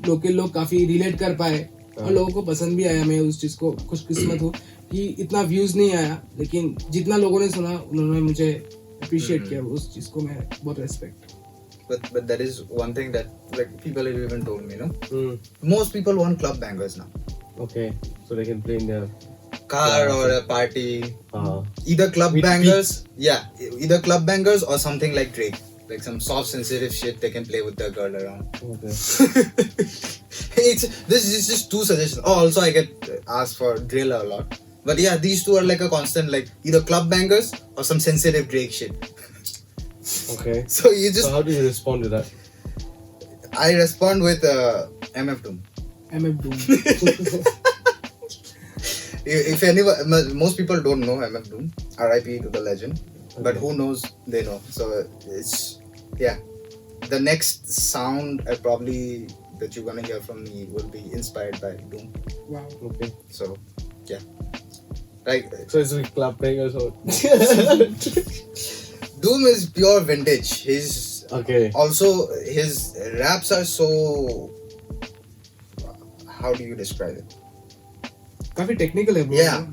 लोकल लोग काफी रिलेट कर पाए और लोगों को पसंद भी आया। मैं उस चीज को खुशकिस्मत हूँ कि इतना व्यूज नहीं आया, लेकिन जितना लोगों ने सुना उन्होंने मुझे अप्रिशिएट किया, उस चीज को मैं बहुत respect. But that is one thing that like people have even told me, most people want club bangers now. Okay, so they can play in their car or a party. Either club bangers, either club bangers or something like Drake, like some soft sensitive shit they can play with their girl around. Okay. This is just 2 suggestions. Oh, also I get asked for drill a lot. But yeah, these 2 are like a constant, like either club bangers or some sensitive Drake shit. Okay. So you just. So how do you respond to that? I respond with MF Doom. MF Doom. If anyone, most people don't know MF Doom. R.I.P. to the legend. But who knows? They know. So it's the next sound probably that you're gonna hear from me will be inspired by Doom. Wow. Okay. So yeah. Like So it's with clapping or so. Doom is pure vintage. His also his raps are so, how do you describe it? काफी technical है bro. Yeah.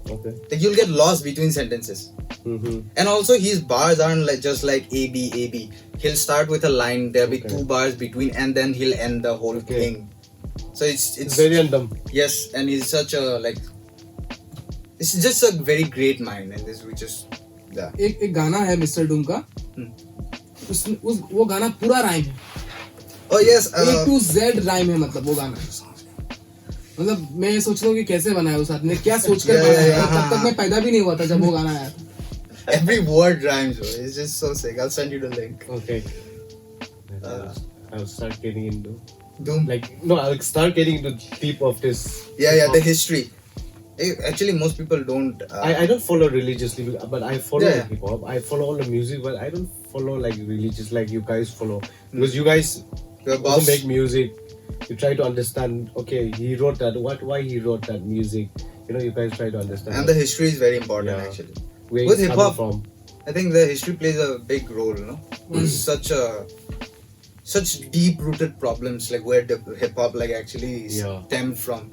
Okay. Like you'll get lost between sentences. And also his bars aren't like just like A-B. He'll start with a line, there'll be 2 bars between, and then he'll end the whole thing. So it's very random. Yes, and he's such a like, it's just a very great mind, and this we just एक गाना है मिस्टर डूम का, वो गाना पूरा राइम है. Oh yes, A to Z rhyme है, मतलब वो गाना. मतलब मैं सोच रहा हूँ कि कैसे बनाया उस आदमी ने, क्या सोच कर बनाया. तब तक मैं पैदा भी नहीं हुआ था जब वो गाना आया था. Every word rhymes, bro. It's just so sick. I'll send you the link. Okay. I'll start getting into Doom. I'll start getting into deep of this. Yeah, the history. Actually, most people don't. I don't follow religiously, but I follow hip hop. I follow all the music, but I don't follow like religious like you guys follow. Because you guys also make music. You try to understand. Okay, he wrote that. Why he wrote that music? You know, you guys try to understand. And the history is very important, actually. Where with hip hop, from. I think the history plays a big role. No, such deep-rooted problems, like where the hip hop like actually stemmed from.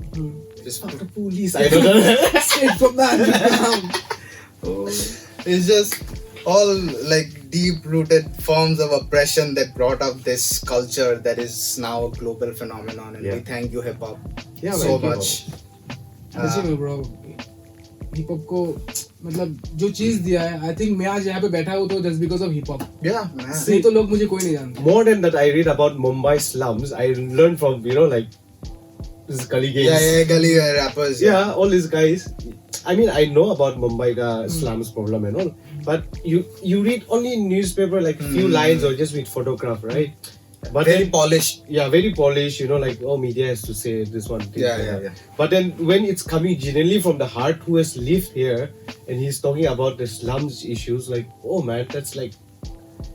Just the police. I don't know. Straight from the underground. It's just all like deep-rooted forms of oppression that brought up this culture that is now a global phenomenon. And we thank you, hip hop, so much. Bro. Hip hop को मतलब जो चीज दिया है, आई थिंक मैं आज यहाँ पे बैठा हूँ तो just because of hip hop. नहीं तो लोग मुझे कोई नहीं जानते. More than that, I read about Mumbai slums. I learned from this gully guys. Yeah, gully rappers. Yeah, all these guys. I mean, I know about Mumbai slums problem and all, but you read only in newspaper like few lines or just with photograph, right? But very polished. Yeah, very polished. Media has to say this one thing. Yeah. But then when it's coming genuinely from the heart, who has lived here, and he's talking about the slums issues, like, oh man, that's like,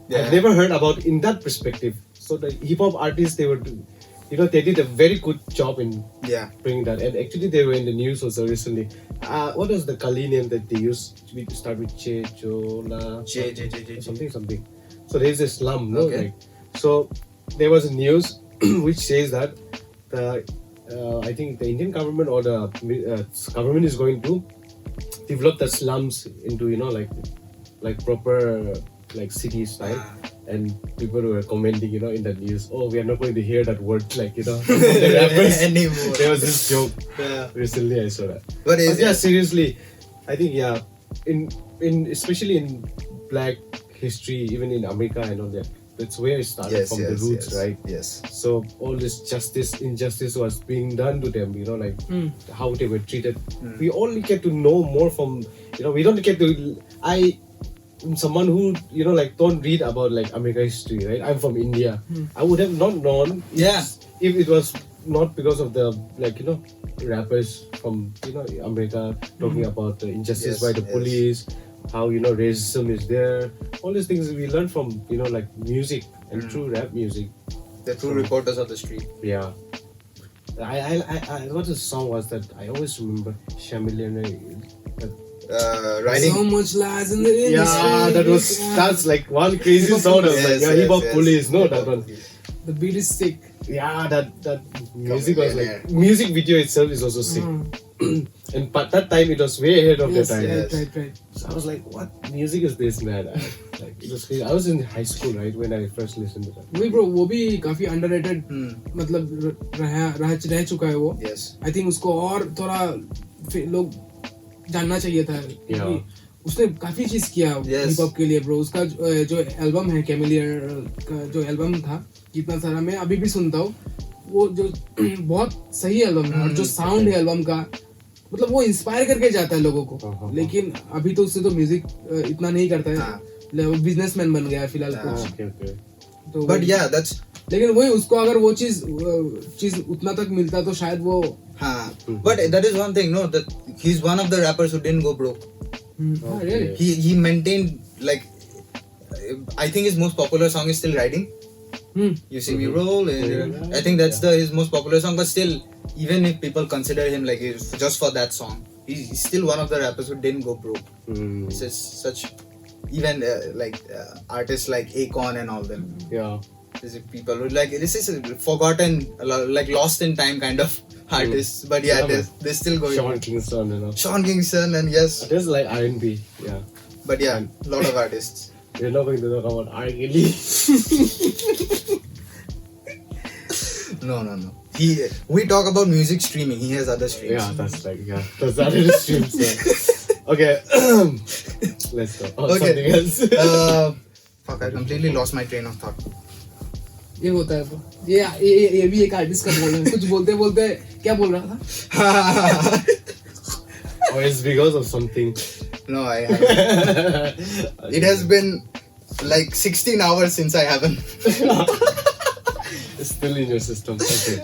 I've never heard about in that perspective. So the hip hop artists, they were, they did a very good job in bringing that. And actually, they were in the news also recently. What was the Kali name that they used to start with? Chola. Something. So there's a slum, no? Okay. So there was a news which says that I think the Indian government or the government is going to develop the slums into like proper like city style, and people were commenting in the news, oh, we are not going to hear that word the rappers anymore. There was this joke recently I saw that. But seriously, I think in especially in black history, even in America and all that. That's where it started from the roots, right? Yes. So all this injustice was being done to them, like how they were treated. We only get to know more from, we don't get to. I'm someone who, don't read about like American history, right? I'm from India. I would have not known. Yeah. If it was not because of the rappers from America talking about the injustice by the police. How racism is there, all these things we learn from like music and true rap music. The true reporters of the street. Yeah. I what the song was that I always remember Chameleon. Writing. So much lies in the industry. Yeah, that's like one crazy song. Hip hop police, no, that one. The beat is sick. Yeah, that music was like music video itself is also sick. And but that time it was way ahead of the time. Right. So I was like, what music is this, man? It was crazy. I was in high school, right, when I first listened to that. वही bro, वो भी काफी underrated मतलब रह चुका है वो. Yes. I think उसको और थोड़ा लोग जानना चाहिए था. उसने काफी चीज किया हिप हॉप के लिए ब्रो. उसका जो एल्बम है कैमिलियन का जो एल्बम था, कितना सारा मैं अभी भी सुनता हूँ. वो जो बहुत सही एल्बम है, और जो साउंड है एल्बम का, मतलब वो इंस्पायर करके जाता है लोगों को. लेकिन अभी तो उससे तो म्यूजिक इतना नहीं करता है. वो बिजनेसमैन बन गया फिलहाल कुछ. But yeah, that's लेकिन वही उसको अगर वो चीज उतना तक मिलता तो शायद वो हाँ. But that is one thing, no, that he's one of the rappers who didn't go broke. really? He maintained, like, I think his most popular song is still Riding. You see me roll, and I think that's his most popular song. But still, even if people consider him like just for that song, he's still one of the rappers who didn't go broke. This is such, even artists like Akon and all them. Yeah. These people who this is forgotten, like lost in time kind of artists. But yeah, they're still going. Sean Kingston, you know. Sean Kingston, and yes. There's like R&B, yeah. But yeah, a lot of artists. We're not going to talk about R. Kelly. No. We talk about music streaming. He has other streams. Yeah, that's other streams. Okay, let's go. Something else. Fuck, I completely lost my train of thought. ये होता है ये भी एक आर्टिस्ट का बोल है कुछ बोलते क्या बोल रहा था Oh, it's because of something. No, I haven't. It has been like 16 hours since I haven't. It's still in your system. Okay.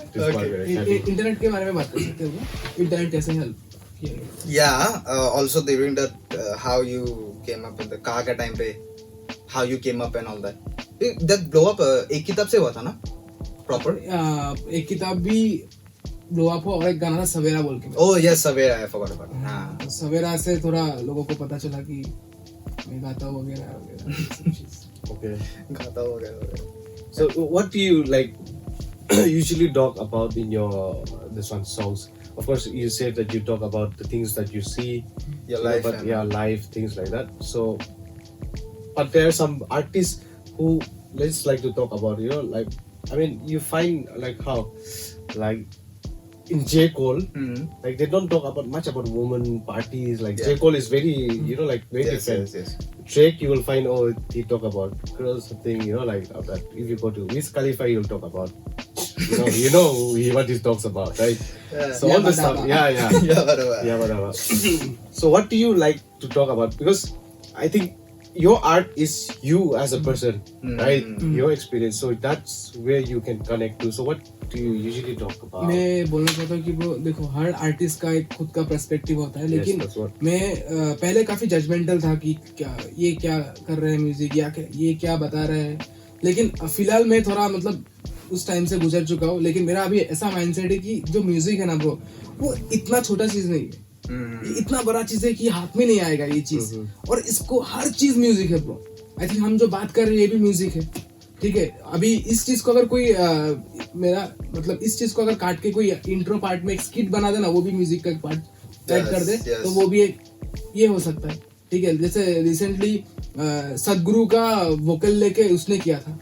Internet के बारे में बात कर सकते हो इंटरनेट कैसे हेल्प किया Yeah, also during that, how you came up with the कहाँ का time पे, how you came up and all that. That blow up एक किताब से हुआ था ना? Proper? एक किताब भी ब्लो अप हो और एक गाना था सवेरा बोल के Oh yes, Savera, I forgot about it. हाँ. सवेरा से थोड़ा लोगों को पता चला कि मैं गाता हूँ वगैरह Okay. गाता हूँ वगैरह. So, what do you like usually talk about in your this one songs? Of course, you said that you talk about the things that you see, Your life, but and- life things like that. So, but there are some artists who let's like to talk about. You know, like I mean, you find like how, like in J. Cole, like they don't talk about much about women parties. Like J. Cole is very, you know, like very different. Yes. Drake, you will find he talk about girls something, you know, like that. If you go to Wiz Khalifa, he'll talk about, what he talks about, right? Yeah. So all the stuff, yeah, whatever. So what do you like to talk about? Because I think your art is you as a person, right? Your experience. So that's where you can connect to. So what do you usually talk about? मैं बोलना चाहता हूँ कि वो देखो हर आर्टिस्ट का एक खुद का पर्सपेक्टिव होता है लेकिन मैं पहले काफी जजमेंटल था कि क्या कर रहे हैं म्यूजिक या ये क्या बता रहे हैं लेकिन फिलहाल मैं थोड़ा मतलब उस टाइम से गुजर चुका हूँ लेकिन मेरा अभी ऐसा माइंडसेट है कि जो म्यूजिक है ना ब्रो वो इतना छोटा चीज नहीं है इतना बड़ा चीज है कि हाथ में नहीं आएगा ये चीज और इसको हर चीज म्यूजिक है ब्रो आई थिंक हम जो बात कर रहे हैं ये भी म्यूजिक है ठीक है अभी इस चीज को अगर कोई मेरा मतलब इस चीज को अगर काट के कोई इंट्रो पार्ट में एक स्किट बना दे ना वो भी म्यूजिक का एक पार्ट ऐड कर दे तो वो भी एक ये हो सकता है ठीक है जैसे रिसेंटली सदगुरु का वोकल लेके उसने किया था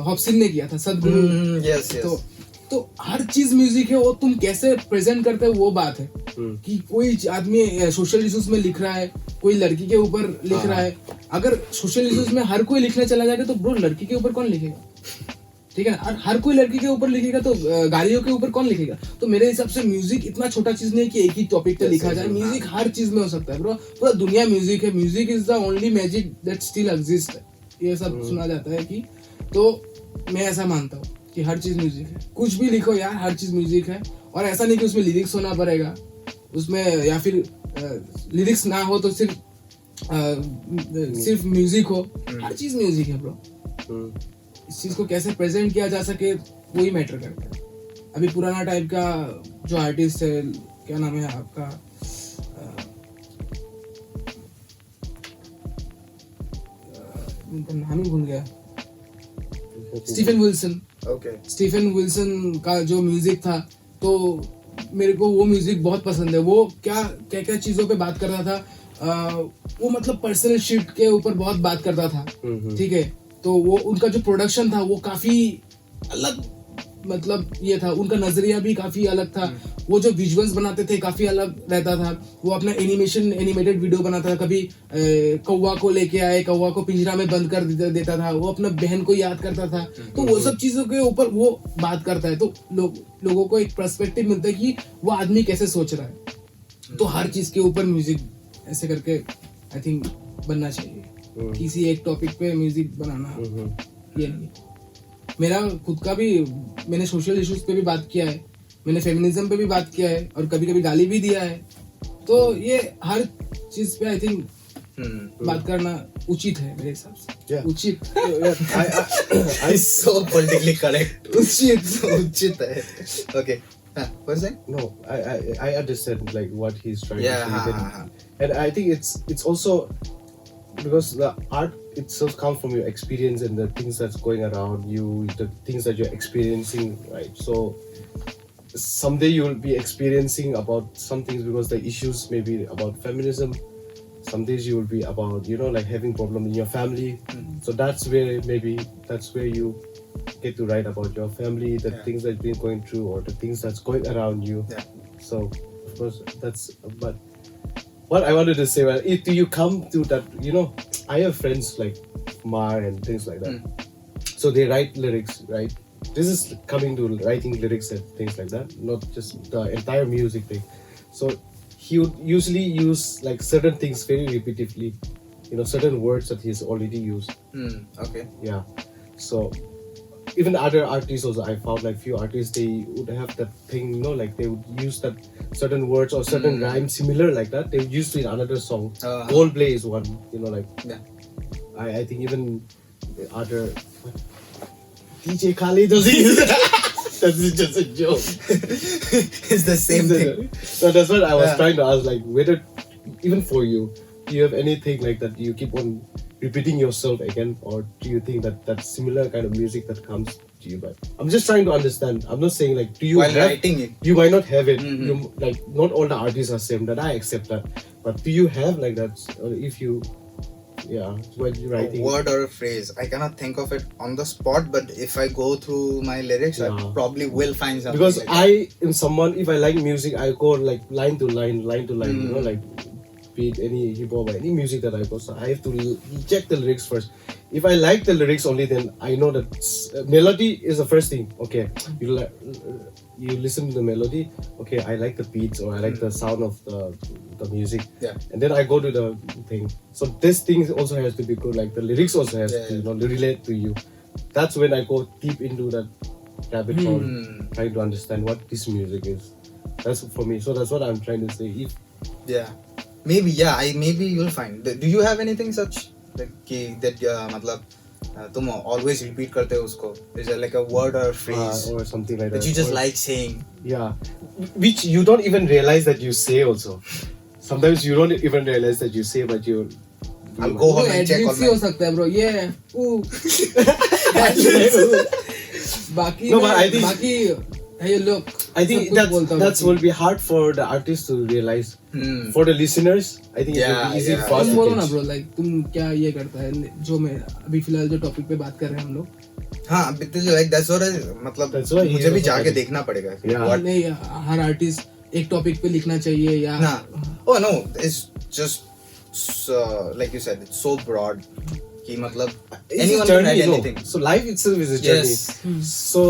हॉपसिन ने किया था सदगुरु तो हर चीज म्यूजिक है वो तुम कैसे प्रेजेंट करते हो वो बात है कि कोई आदमी सोशल इश्यूज में लिख रहा है कोई लड़की के ऊपर लिख रहा है अगर सोशल इश्यूज में हर कोई लिखने चला जाएगा तो ब्रो लड़की के ऊपर कौन लिखेगा ठीक है ना हर कोई लड़की के ऊपर लिखेगा तो गालियों के ऊपर कौन लिखेगा तो मेरे हिसाब से म्यूजिक इतना छोटा चीज नहीं है कि एक ही टॉपिक पे लिखा जाए म्यूजिक हर चीज में हो सकता है ब्रो पूरा दुनिया म्यूजिक है music is the only magic that still exist ये सब सुना जाता है कि तो मैं ऐसा मानता हूँ कि हर चीज म्यूजिक है कुछ भी लिखो यार हर चीज म्यूजिक है और ऐसा नहीं कि उसमें लिरिक्स होना पड़ेगा उसमें या फिर लिरिक्स ना हो तो सिर्फ म्यूजिक हो हर चीज म्यूजिक है ब्रो इस चीज को कैसे प्रेजेंट किया जा सके वही मैटर करता है अभी पुराना टाइप का जो आर्टिस्ट है क्या नाम है आपका नाम ही भूल गया स्टीफन विल्सन का जो म्यूजिक था तो मेरे को वो म्यूजिक बहुत पसंद है वो क्या चीजों पे बात करता था वो मतलब पर्सनल शिट के ऊपर बहुत बात करता था ठीक है तो वो उनका जो प्रोडक्शन था वो काफी अलग मतलब ये था उनका नजरिया भी काफी अलग था वो जो विजुअल्स बनाते थे काफी अलग रहता था वो अपना एनिमेटेड वीडियो बनाता था कभी कौवा को लेके आए कौवा को पिंजरा में बंद कर देता था वो अपना बहन को याद करता था तो वो सब चीजों के ऊपर वो बात करता है तो लोगों को एक पर्सपेक्टिव मिलता है कि वो आदमी कैसे सोच रहा है तो हर चीज के ऊपर म्यूजिक ऐसे करके आई थिंक बनना चाहिए किसी एक टॉपिक पे म्यूजिक बनाना ये नहीं मेरा खुद का भी, मैंने सोशल इश्यूज पे भी बात किया है, मैंने फेमिनिज्म पे भी बात किया है और कभी कभी गाली भी दिया है. तो ये हर चीज पे आई थिंक बात करना उचित है मेरे हिसाब से. Yeah. उचित. I so politically correct. उचित है. Okay. What's that? No, I understand like what he's trying Yeah, to say. And I think it's also because the art itself comes from your experience and the things that's going around you, the things that you're experiencing, right? So someday you'll be experiencing about some things because the issues may be about feminism. Some days you will be about, like having problem in your family. So that's where you get to write about your family, the things that you've been going through or the things that's going around you. Yeah. So of course but what I wanted to say, well, if you come to that, I have friends like Mar and things like that. So they write lyrics, right? This is coming to writing lyrics and things like that, not just the entire music thing. So he would usually use like certain things very repetitively, certain words that he's already used. Okay. Yeah. So even other artists also, I found like few artists, they would have that thing, like they would use that certain words or certain rhymes similar like that. They would use it in another song. Coldplay is one, Yeah. I think even the other DJ Khaled doesn't use that. That's just a joke. It's the same thing. So that's what I was trying to ask, like whether even for you, do you have anything like that you keep on repeating yourself again, or do you think that that's similar kind of music that comes to you? But I'm just trying to understand. I'm not saying like, do you While have, writing it. you might not have it. You, like not all the artists are same. That I accept that. But do you have like that? Or if you, when you're writing, A word or a phrase, I cannot think of it on the spot. But if I go through my lyrics, I probably will find something. Because like I am someone, if I like music, I go like line to line, like be it any hip hop or any music that I go, so I have to check the lyrics first. If I like the lyrics only, then I know that melody is the first thing. Okay, you listen to the melody. Okay, I like the beats or I like the sound of the music. Yeah. And then I go to the thing. So this thing also has to be good. Like the lyrics also has to relate to you. That's when I go deep into that rabbit hole, trying to understand what this music is. That's for me. So that's what I'm trying to say. maybe you'll find. Do you have anything such that मतलब तुम always repeat करते हो उसको? Is there like a word or a phrase or something like that you just like saying? Yeah, which you don't even realize that you say also. Sometimes you don't even realize that you say, but you. I'll go home and check on हो सकता है bro. Yeah. बाकी No, but I think- बाकी hey look. I think that will be hard for the artist to realize. For the listeners, I think it will be easy for us तुम to बोलो ना catch. bro, like तुम क्या ये करता है जो मैं अभी फिलहाल जो टॉपिक पे बात कर रहे हैं हम लोग. हाँ, like that's what मतलब That's why मुझे भी he जाके also- देखना पड़ेगा. Yeah. What? नहीं, हर आर्टिस्ट एक टॉपिक पे लिखना चाहिए या Nah. Oh no, it's just like you said, it's so broad. कि मतलब It's anyone a can journey, write no. anything. So life itself is a journey. Yes. So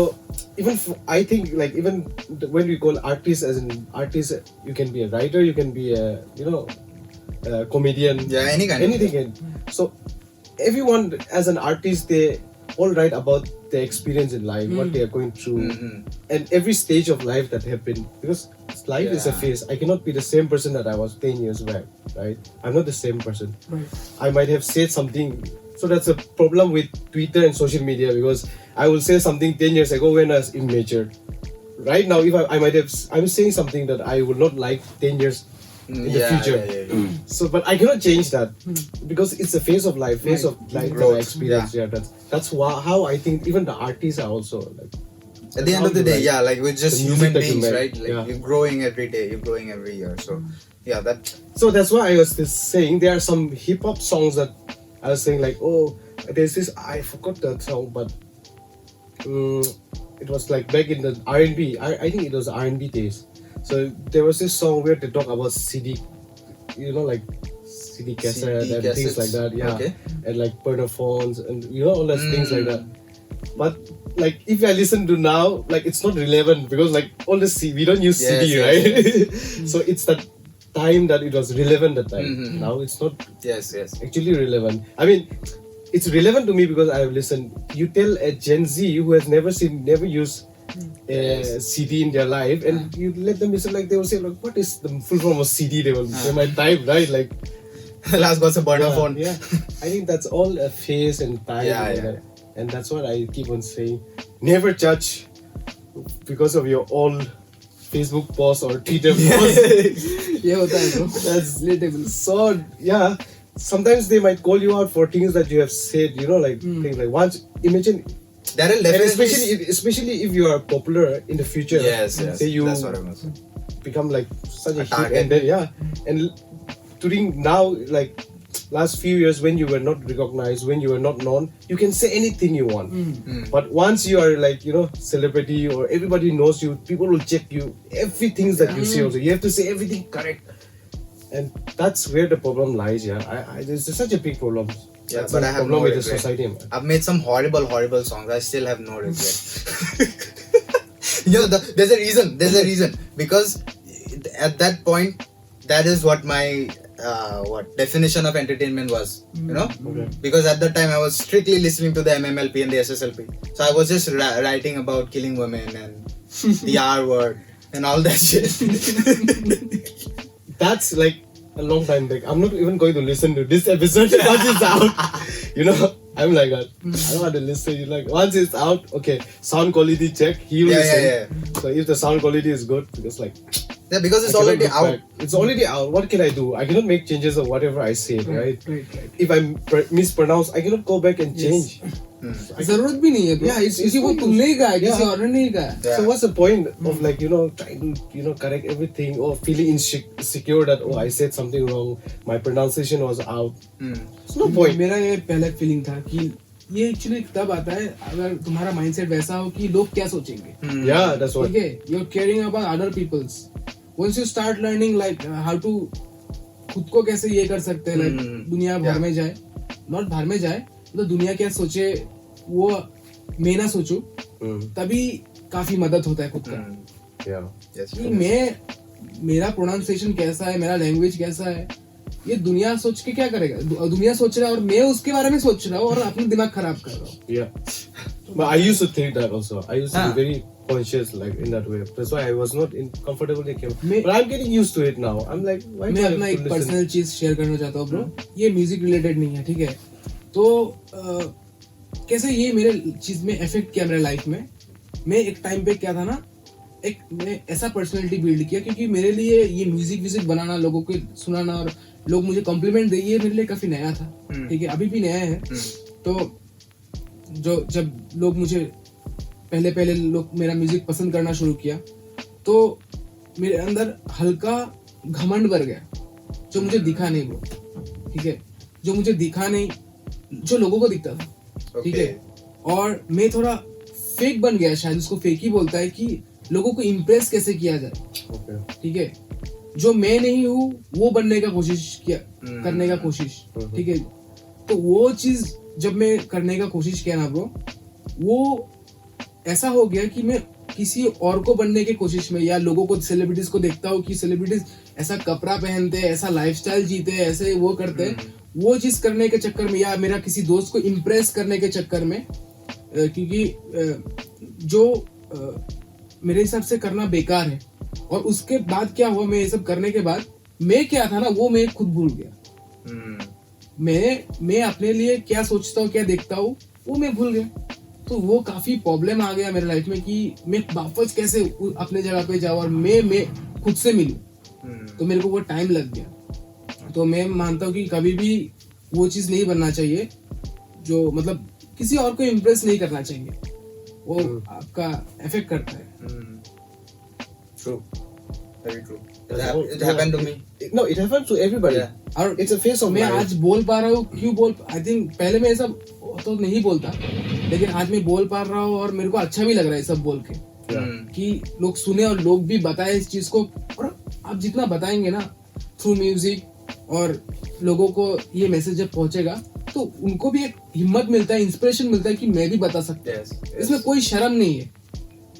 even I think like even when we call artist as an artist, you can be a writer, you can be a comedian. Yeah, any kind of anything. So everyone as an artist, they all write about their experience in life, what they are going through, and every stage of life that happened. Because life is a phase. I cannot be the same person that I was 10 years back, right? I'm not the same person. Right. I might have said something. So that's a problem with Twitter and social media, because I will say something 10 years ago when I was immature. Right now, if I'm saying something that I will not like 10 years in the future. Yeah. So, but I cannot change that because it's a phase of life, of life Growth. experience. Yeah, that's how I think even the artists are also like. At the end of the day, like we're just The music human that you beings, make, right? Like you're growing every day, you're growing every year. So that. So that's why I was just saying there are some hip hop songs that I was saying like, oh, there's this, I forgot that song, but it was like back in the R&B. I think it was R&B days. So there was this song where they talk about CD, like CD cassette CD and things like that. Yeah, Okay. and like burner phones and all those things like that. But like if I listen to now, like it's not relevant because like all the we don't use CD, right? So it's that time that it was relevant that time. Now it's not Yes. actually relevant. I mean, it's relevant to me because I have listened. You tell a Gen Z who has never used a CD in their life, and you let them listen, like they will say, like, what is the full form of CD? They might type, right? Like, last was a burner phone. Yeah, I think that's all a phase and time. Yeah. And that's what I keep on saying. Never judge because of your old Facebook post or Twitter post. ये होता है bro. That's Relatable. so, yeah. Sometimes they might call you out for things that you have said, like things like once. Imagine, That will and definitely, especially if you are popular in the future. yes, Say you that's what I was. become like such a hit, target. and then and during now, like last few years when you were not recognized, when you were not known, you can say anything you want. But once you are like celebrity or everybody knows you, people will check you everything that you say. Also, you have to say everything correct. And that's where the problem lies. It's such a big problem. Yeah, That's but a I have problem no with the regret. society. Man. I've made some horrible songs. I still have no regret. There's a reason. Because at that point, that is what my definition of entertainment was. Okay. Because at that time I was strictly listening to the MMLP and the SSLP. So I was just writing about killing women and the R word and all that shit. That's like a long time back. I'm not even going to listen to this episode once it's out. I'm like, I don't want to listen. Like once it's out, okay, sound quality check. He will listen. So if the sound quality is good, because because it's I cannot already look out. back. It's already out. What can I do? I cannot make changes of whatever I say, right? Right. If I mispronounce, I cannot go back and change. जरूरत भी नहीं है bro. Yeah, it's किसी को तुमने ही कहा, किसी और ने नहीं कहा. Yeah. So what's the point of trying to correct everything or feeling insecure that I said something wrong, my pronunciation was out. There's no point. मेरा ये पहला फीलिंग था कि ये एक्चुअली तब आता है अगर तुम्हारा माइंडसेट वैसा हो कि लोग क्या सोचेंगे. Yeah, that's what. ठीक है, you're caring about other people's. Once you start learning like how to खुद को कैसे ये कर सकते हैं, like दुनिया भर में जाए, not भर में जाए, मतलब दुनिया क्या सोचे वो मैं ना सोचूं, तभी काफी मदद होता है खुद का. Yeah. कि मेरा प्रोनाउंसिएशन कैसा है, मेरा लैंग्वेज कैसा है, ये दुनिया सोच के क्या करेगा. दुनिया सोच रहा है और मैं उसके बारे में सोच रहा हूँ और अपना दिमाग खराब कर रहा हूँ. Yeah. But I used to think that also. I used to be very conscious like in that way. That's why I was not comfortable with him. But I'm getting used to it now. I'm like, why मैं do I अपना have एक to listen? पर्सनल चीज शेयर करना चाहता हूँ ब्रो. ये म्यूजिक रिलेटेड नहीं है, ठीक है. तो कैसे ये मेरे चीज में इफेक्ट किया मेरे लाइफ में. मैं एक टाइम पे क्या था ना, मैं ऐसा पर्सनालिटी बिल्ड किया क्योंकि मेरे लिए ये म्यूजिक बनाना, लोगों को सुनाना और लोग मुझे कॉम्प्लीमेंट दे, ये मेरे लिए काफी नया था. ठीक है, अभी भी नया है. तो जब लोग मुझे पहले लोग मेरा म्यूजिक पसंद करना शुरू किया तो मेरे अंदर हल्का घमंड भर गया, जो मुझे दिखा नहीं ब्रो. ठीक है, जो मुझे दिखा नहीं, जो लोगों को दिखता था. ठीक है, और मैं थोड़ा फेक बन गया, शायद उसको फेक ही बोलता है, कि लोगों को इम्प्रेस कैसे किया जाए. ठीक है, जो मैं नहीं हूँ वो बनने का कोशिश किया, करने का कोशिश. ठीक है, तो वो चीज जब मैं करने का कोशिश किया ना ब्रो, वो ऐसा हो गया कि मैं किसी और को बनने की कोशिश में, या लोगों को, सेलिब्रिटीज को देखता हूँ कि सेलिब्रिटीज ऐसा कपड़ा पहनते हैं, ऐसा लाइफस्टाइल जीते हैं, ऐसे वो करते हैं, वो चीज करने के चक्कर में, या मेरा किसी दोस्त को इम्प्रेस करने के चक्कर में, क्योंकि जो मेरे हिसाब से करना बेकार है. और उसके बाद क्या हुआ, मैं ये सब करने के बाद मैं क्या था ना, वो मैं खुद भूल गया. मैं अपने लिए क्या सोचता हूँ, क्या देखता हूँ, वो मैं भूल गया. तो वो काफी प्रॉब्लम आ गया मेरे लाइफ में कि मैं वापस कैसे अपने जगह पे जाऊँ और मैं खुद से मिलूं. तो मेरे को वो टाइम लग गया. तो मैं मानता हूँ कि कभी भी वो चीज नहीं बनना चाहिए, जो मतलब किसी और को इम्प्रेस नहीं करना चाहिए, वो आपका इफेक्ट करता है. True. Very true. It happened to me. No, it happened to everybody. Yeah. और It's a phase of मैं life. आज बोल पा रहा हूँ, क्यों बोल, आई थिंक पहले मैं ये सब तो नहीं बोलता, लेकिन आज मैं बोल पा रहा हूँ और मेरे को अच्छा भी लग रहा है सब बोल के, कि लोग सुने और लोग भी बताए इस चीज को. और आप जितना बताएंगे ना थ्रू म्यूजिक और लोगों को ये मैसेज जब पहुंचेगा, तो उनको भी एक हिम्मत मिलता है, इंस्पिरेशन मिलता है कि मैं भी बता सकता हूँ. इसमें कोई शर्म नहीं है,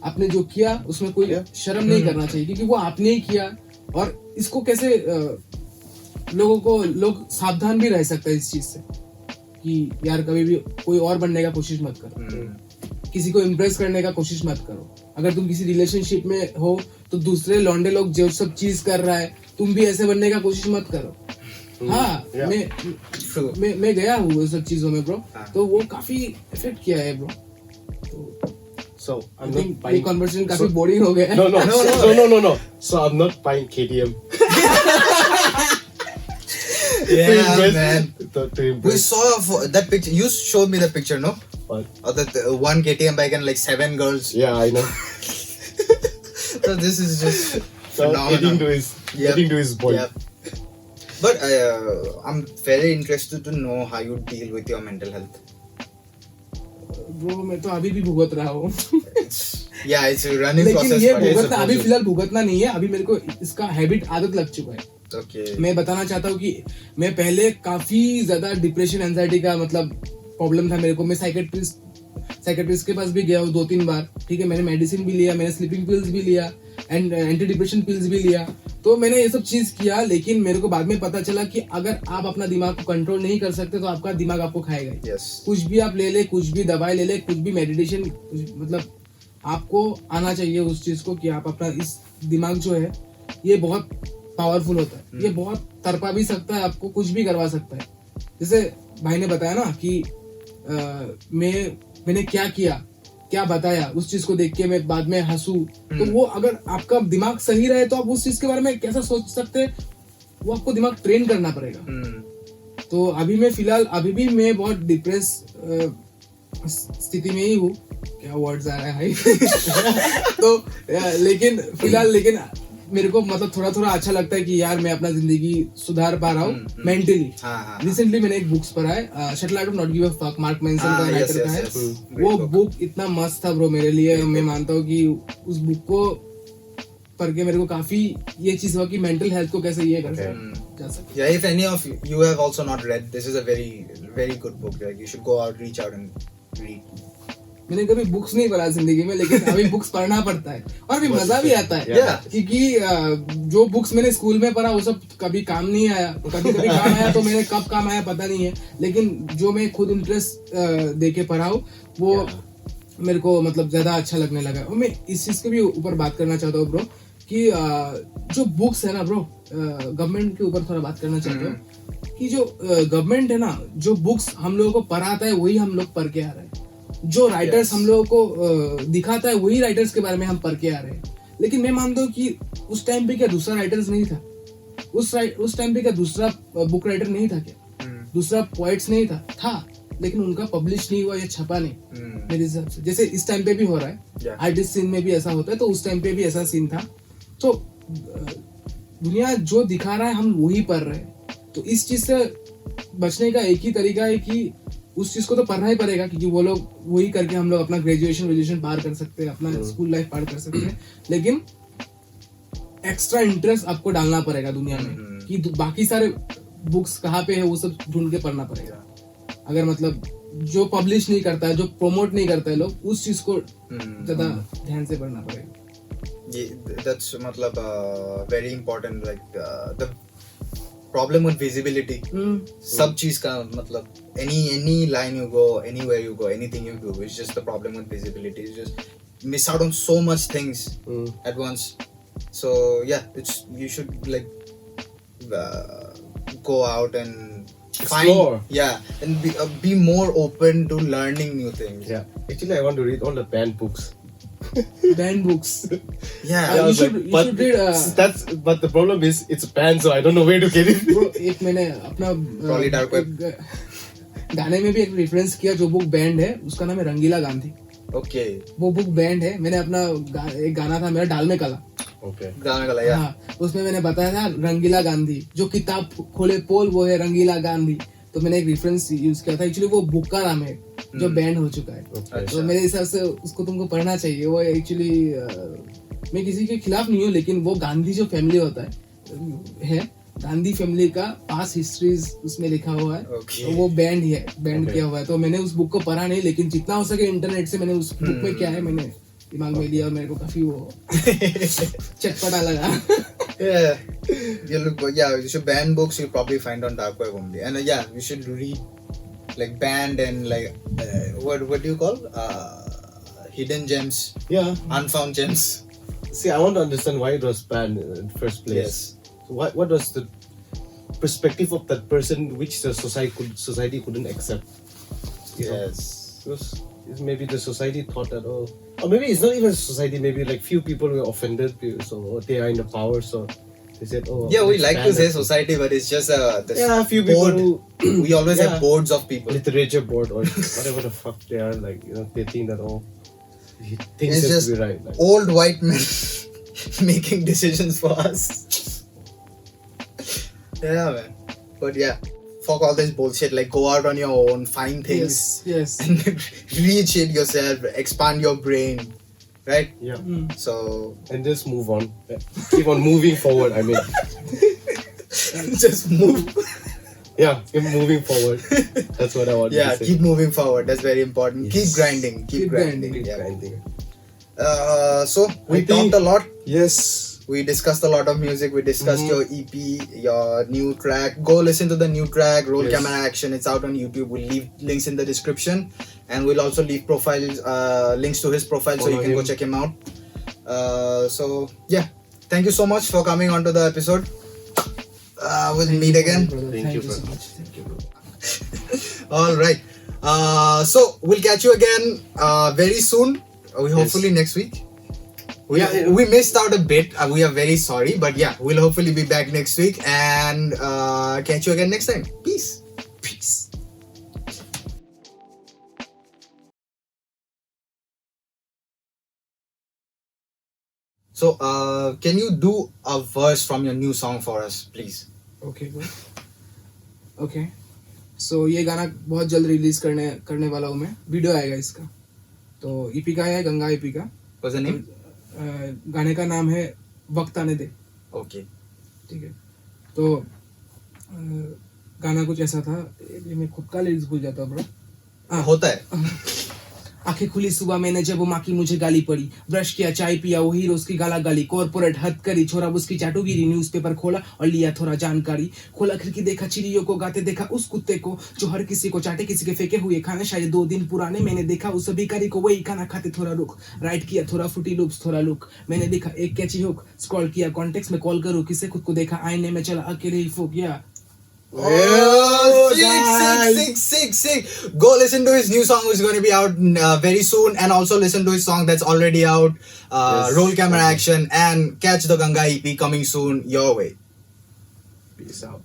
आपने जो किया उसमें कोई शर्म नहीं करना चाहिए, क्योंकि वो आपने ही किया. और इसको कैसे लोग सावधान भी रह सकते हैं इस चीज से. कि यार कभी भी कोई और बनने का कोशिश मत करो, किसी को इम्प्रेस करने का कोशिश मत करो। अगर तुम किसी रिलेशनशिप में हो तो दूसरे लौंडे लोग जो सब चीज कर रहा है तुम भी ऐसे बनने का कोशिश मत करो। हाँ, मैं गया हूँ वो सब चीजों में ब्रो, तो वो काफी इफेक्ट किया है bro. So I'm I not think buying. ये conversation काफी boring हो गया है। No. So I'm not buying KTM. Yeah, impress- man. To We impress. saw that picture. You showed me the picture, no? What? Of that one KTM bike and like 7 girls. Yeah, I know. So this is just So adding to Yep. his point. Yep. But I'm very interested to know how you deal with your mental health. Bro मैं तो अभी भी भुगत रहा हूँ। Yeah, it's a running लेकिन process. ये but it's a भुगतना अभी process. फिलहाल भुगतना नहीं है, अभी मेरे को इसका हैबिट आदत लग चुका है। Okay. मैं बताना चाहता हूँ कि मैं पहले काफी ज्यादा डिप्रेशन एंजाइटी का मतलब प्रॉब्लम था मेरे को। मैं साइकेट्रिस्ट के पास भी गया हूँ 2-3 बार, ठीक है। मैंने मेडिसिन भी लिया, मैंने स्लीपिंग पिल्स भी लिया एंड एंटी डिप्रेशन पिल्स भी लिया, तो मैंने ये सब चीज किया। लेकिन मेरे को बाद में पता चला कि अगर आप अपना दिमाग को कंट्रोल नहीं कर सकते तो आपका दिमाग आपको खाएगा ही। Yes. कुछ भी आप ले ले, कुछ भी दवाई ले ले, कुछ भी मेडिटेशन, मतलब आपको आना चाहिए उस चीज को कि आप अपना इस दिमाग जो है ये बहुत पावरफुल होता है, ये बहुत तड़पा भी सकता है, आपको कुछ भी करवा सकता है। जैसे भाई ने बताया ना कि मैंने क्या किया, क्या बताया, उस चीज को देख के मैं बाद में हंसू, तो वो अगर आपका दिमाग सही रहे तो आप उस चीज के बारे में कैसा सोच सकते हैं, वो आपको दिमाग ट्रेन करना पड़ेगा। तो अभी मैं फिलहाल अभी भी मैं बहुत डिप्रेस स्थिति में ही हूँ। क्या वर्ड्स आ रहा है भाई। तो लेकिन फिलहाल मेरे को मतलब थोड़ा थोड़ा अच्छा लगता है कि यार मैं अपना जिंदगी सुधार पा रहा हूँ मेंटली। रिसेंटली मैंने एक बुक्स पढ़ा है, shuttle I do not give a fuck, mark Manson का राइटर का है। वो बुक इतना मस्त था ब्रो मेरे लिए। मैं मानता हूँ कि उस बुक को पढ़ के मेरे को काफी ये चीज हुआ कि मेंटल हेल्थ को कैसे ये कर सकते। Yeah, if any of you have also not read, this is a very good book. Like you should go out, reach out and read. मैंने कभी बुक्स नहीं पढ़ा जिंदगी में, लेकिन अभी बुक्स पढ़ना पड़ता है और अभी मजा भी आता है। क्योंकि जो बुक्स मैंने स्कूल में पढ़ा वो सब कभी काम नहीं आया, कभी काम आया तो मेरे कब काम आया पता नहीं है, लेकिन जो मैं खुद इंटरेस्ट दे के पढ़ा हूँ वो मेरे को मतलब ज्यादा अच्छा लगने लगा। और मैं इस चीज के भी ऊपर बात करना चाहता हूँ ब्रो कि जो बुक्स है ना ब्रो, गवर्नमेंट के ऊपर थोड़ा बात करना चाहता हूँ कि जो गवर्नमेंट है ना, जो बुक्स हम लोगों को पढ़ाता है वही हम लोग पढ़ के आ रहे हैं, जो राइटर्स हम लोगों को दिखाता है वही राइटर्स के बारे में हम पढ़ के आ रहे हैं। लेकिन मैं मानता हूँ कि उस टाइम पे क्या दूसरा राइटर्स नहीं था, उस टाइम पे क्या दूसरा बुक राइटर नहीं था, क्या दूसरा पोएट्स नहीं था, लेकिन उनका पब्लिश नहीं हुआ या छपा नहीं मेरे हिसाब से। जैसे इस टाइम पे भी हो रहा है, आर्टिस्ट सीन में भी ऐसा होता है, तो उस टाइम पे भी ऐसा सीन था। तो दुनिया जो दिखा रहा है हम वही पढ़ रहे हैं। तो इस चीज से बचने का एक ही तरीका है कि उस चीज को तो पढ़ना ही पड़ेगा, क्योंकि वो लोग वही करके हम लोग अपना ग्रेजुएशन पार कर सकते हैं, अपना स्कूल लाइफ पार कर सकते हैं। लेकिन एक्स्ट्रा इंटरेस्ट आपको डालना पड़ेगा दुनिया में कि बाकी सारे बुक्स कहाँ पे है वो सब ढूंढ के पढ़ना पड़ेगा। अगर मतलब जो पब्लिश नहीं करता है, जो प्रमोट नहीं करता है लोग, उस चीज को ज्यादा ध्यान से पढ़ना पड़ेगा। That's मतलब very important, like the problem with visibility. सब चीज का मतलब any line you go, anywhere you go, anything you do, it's just the problem with visibility. You just miss out on so much things at once. So yeah, you should like go out and Explore. and be more open to learning new things. Yeah, actually I want to read all the banned books. Banned books. Yeah, you should read. But the problem is it's banned, so I don't know where to get it. Bro, एक मैंने अपना Probably dark web. गाने में भी एक रेफरेंस किया, जो बुक बैंड है उसका नाम है रंगीला गांधी। Okay. वो बुक बैंड है। मैंने अपना एक गाना था मेरा डाल में कला, Okay. गाने का या हाँ, उसमें मैंने बताया था रंगीला गांधी, जो किताब खोले पोल वो है रंगीला गांधी। तो मैंने एक रेफरेंस यूज किया था। एक्चुअली वो बुक का नाम है जो बैंड हो चुका है। तो मेरे हिसाब से उसको तुमको पढ़ना चाहिए। वो एक्चुअली मैं किसी के खिलाफ नहीं हूँ, लेकिन वो गांधी जो फैमिली होता है गांधी फैमिली का पास हिस्ट्रीज उसमें लिखा हुआ है। तो वो बैंड किया हुआ है। तो मैंने उस बुक को पढ़ा नहीं, लेकिन जितना हो सके इंटरनेट से मैंने उस बुक में क्या है मैंने दिमाग में लिया और मेरे को काफी वो चटपटा लगा। you should ban books, you'll probably find on dark web only. And you should read like banned and like what do you call hidden gems, Yeah. unfound gems. See, I want to understand why it was banned in the first place. Yes. So what was the perspective of that person which the society couldn't accept? Yes. Because maybe the society thought that, or maybe it's not even society, maybe like few people were offended, so they are in the power, so they said, oh. Yeah, we let's like ban to say that. society, but it's just this Yeah, a few people board. who We always Yeah. have boards of people. literature board or whatever the fuck they are, like, you know, they think that, oh, he thinks It's it just to be right. Like, old white men making decisions for us. Yeah, man. But yeah, fuck all this bullshit. Like, go out on your own, find things, Yes. and reach it yourself, expand your brain, right? yeah. So And just move on. Keep on moving forward, I mean. just move. Yeah, keep moving forward. That's what I want Yeah, to say. keep moving forward. That's very important. Yes. Keep grinding. Keep Keep grinding. grinding. Yeah. Grinding. So we I think- talked a lot. Yes. We discussed a lot of music. We discussed your EP, your new track. Go listen to the new track, Roll Yes. Camera Action. It's out on YouTube. We'll leave links in the description, and we'll also leave profiles, links to his profile, so you Follow can go him. check him out. So yeah, thank you so much for coming onto the episode. We'll meet again. Thank you, so brother. much. Thank you, bro. All right. So we'll catch you again very soon. Hopefully next week. We missed out a bit. We are very sorry, but yeah, we'll hopefully be back next week and catch you again next time. Peace. Peace. So, can you do a verse from your new song for us, please? Okay, bro. Okay. So ये गाना बहुत जल्द रिलीज करने वाला हूँ मैं. वीडियो आएगा इसका. तो ईपी का है, गंगा ईपी का. What's the name? गाने का नाम है वक्त आने दे. Okay. ठीक है. तो गाना कुछ ऐसा था. ये मैं खुद का लिरिक्स भूल जाता हूँ ब्रो. होता है. आंखें खुली सुबह मैंने जब वो माँ की मुझे गाली पड़ी. ब्रश किया, चाय पिया, वो हीरोज की गाला गाली. कॉर्पोरेट हद करी, छोरा उसकी चाटुगिरी. न्यूज़पेपर खोला और लिया थोड़ा जानकारी. खोला खिड़की, देखा चिड़ियों को गाते, देखा उस कुत्ते को जो हर किसी को चाटे. किसी के फेंके हुए खाने शायद 2 दिन पुराने. मैंने देखा उस भिखारी को वही खाना खाते. थोड़ा रुक, राइट किया, थोड़ा फुटी लूप्स, थोड़ा लुक. मैंने देखा एक कैची हुक. स्क्रॉल किया, कॉन्टेक्स्ट में कॉल करूँ किसे. खुद को देखा आईने में, चला अकेले ही फूक. या Oh, guys. sick. Go listen to his new song, which is going to be out very soon, and also listen to his song that's already out, Yes. Roll Camera Action, and catch the Ganga EP coming soon your way. Peace out.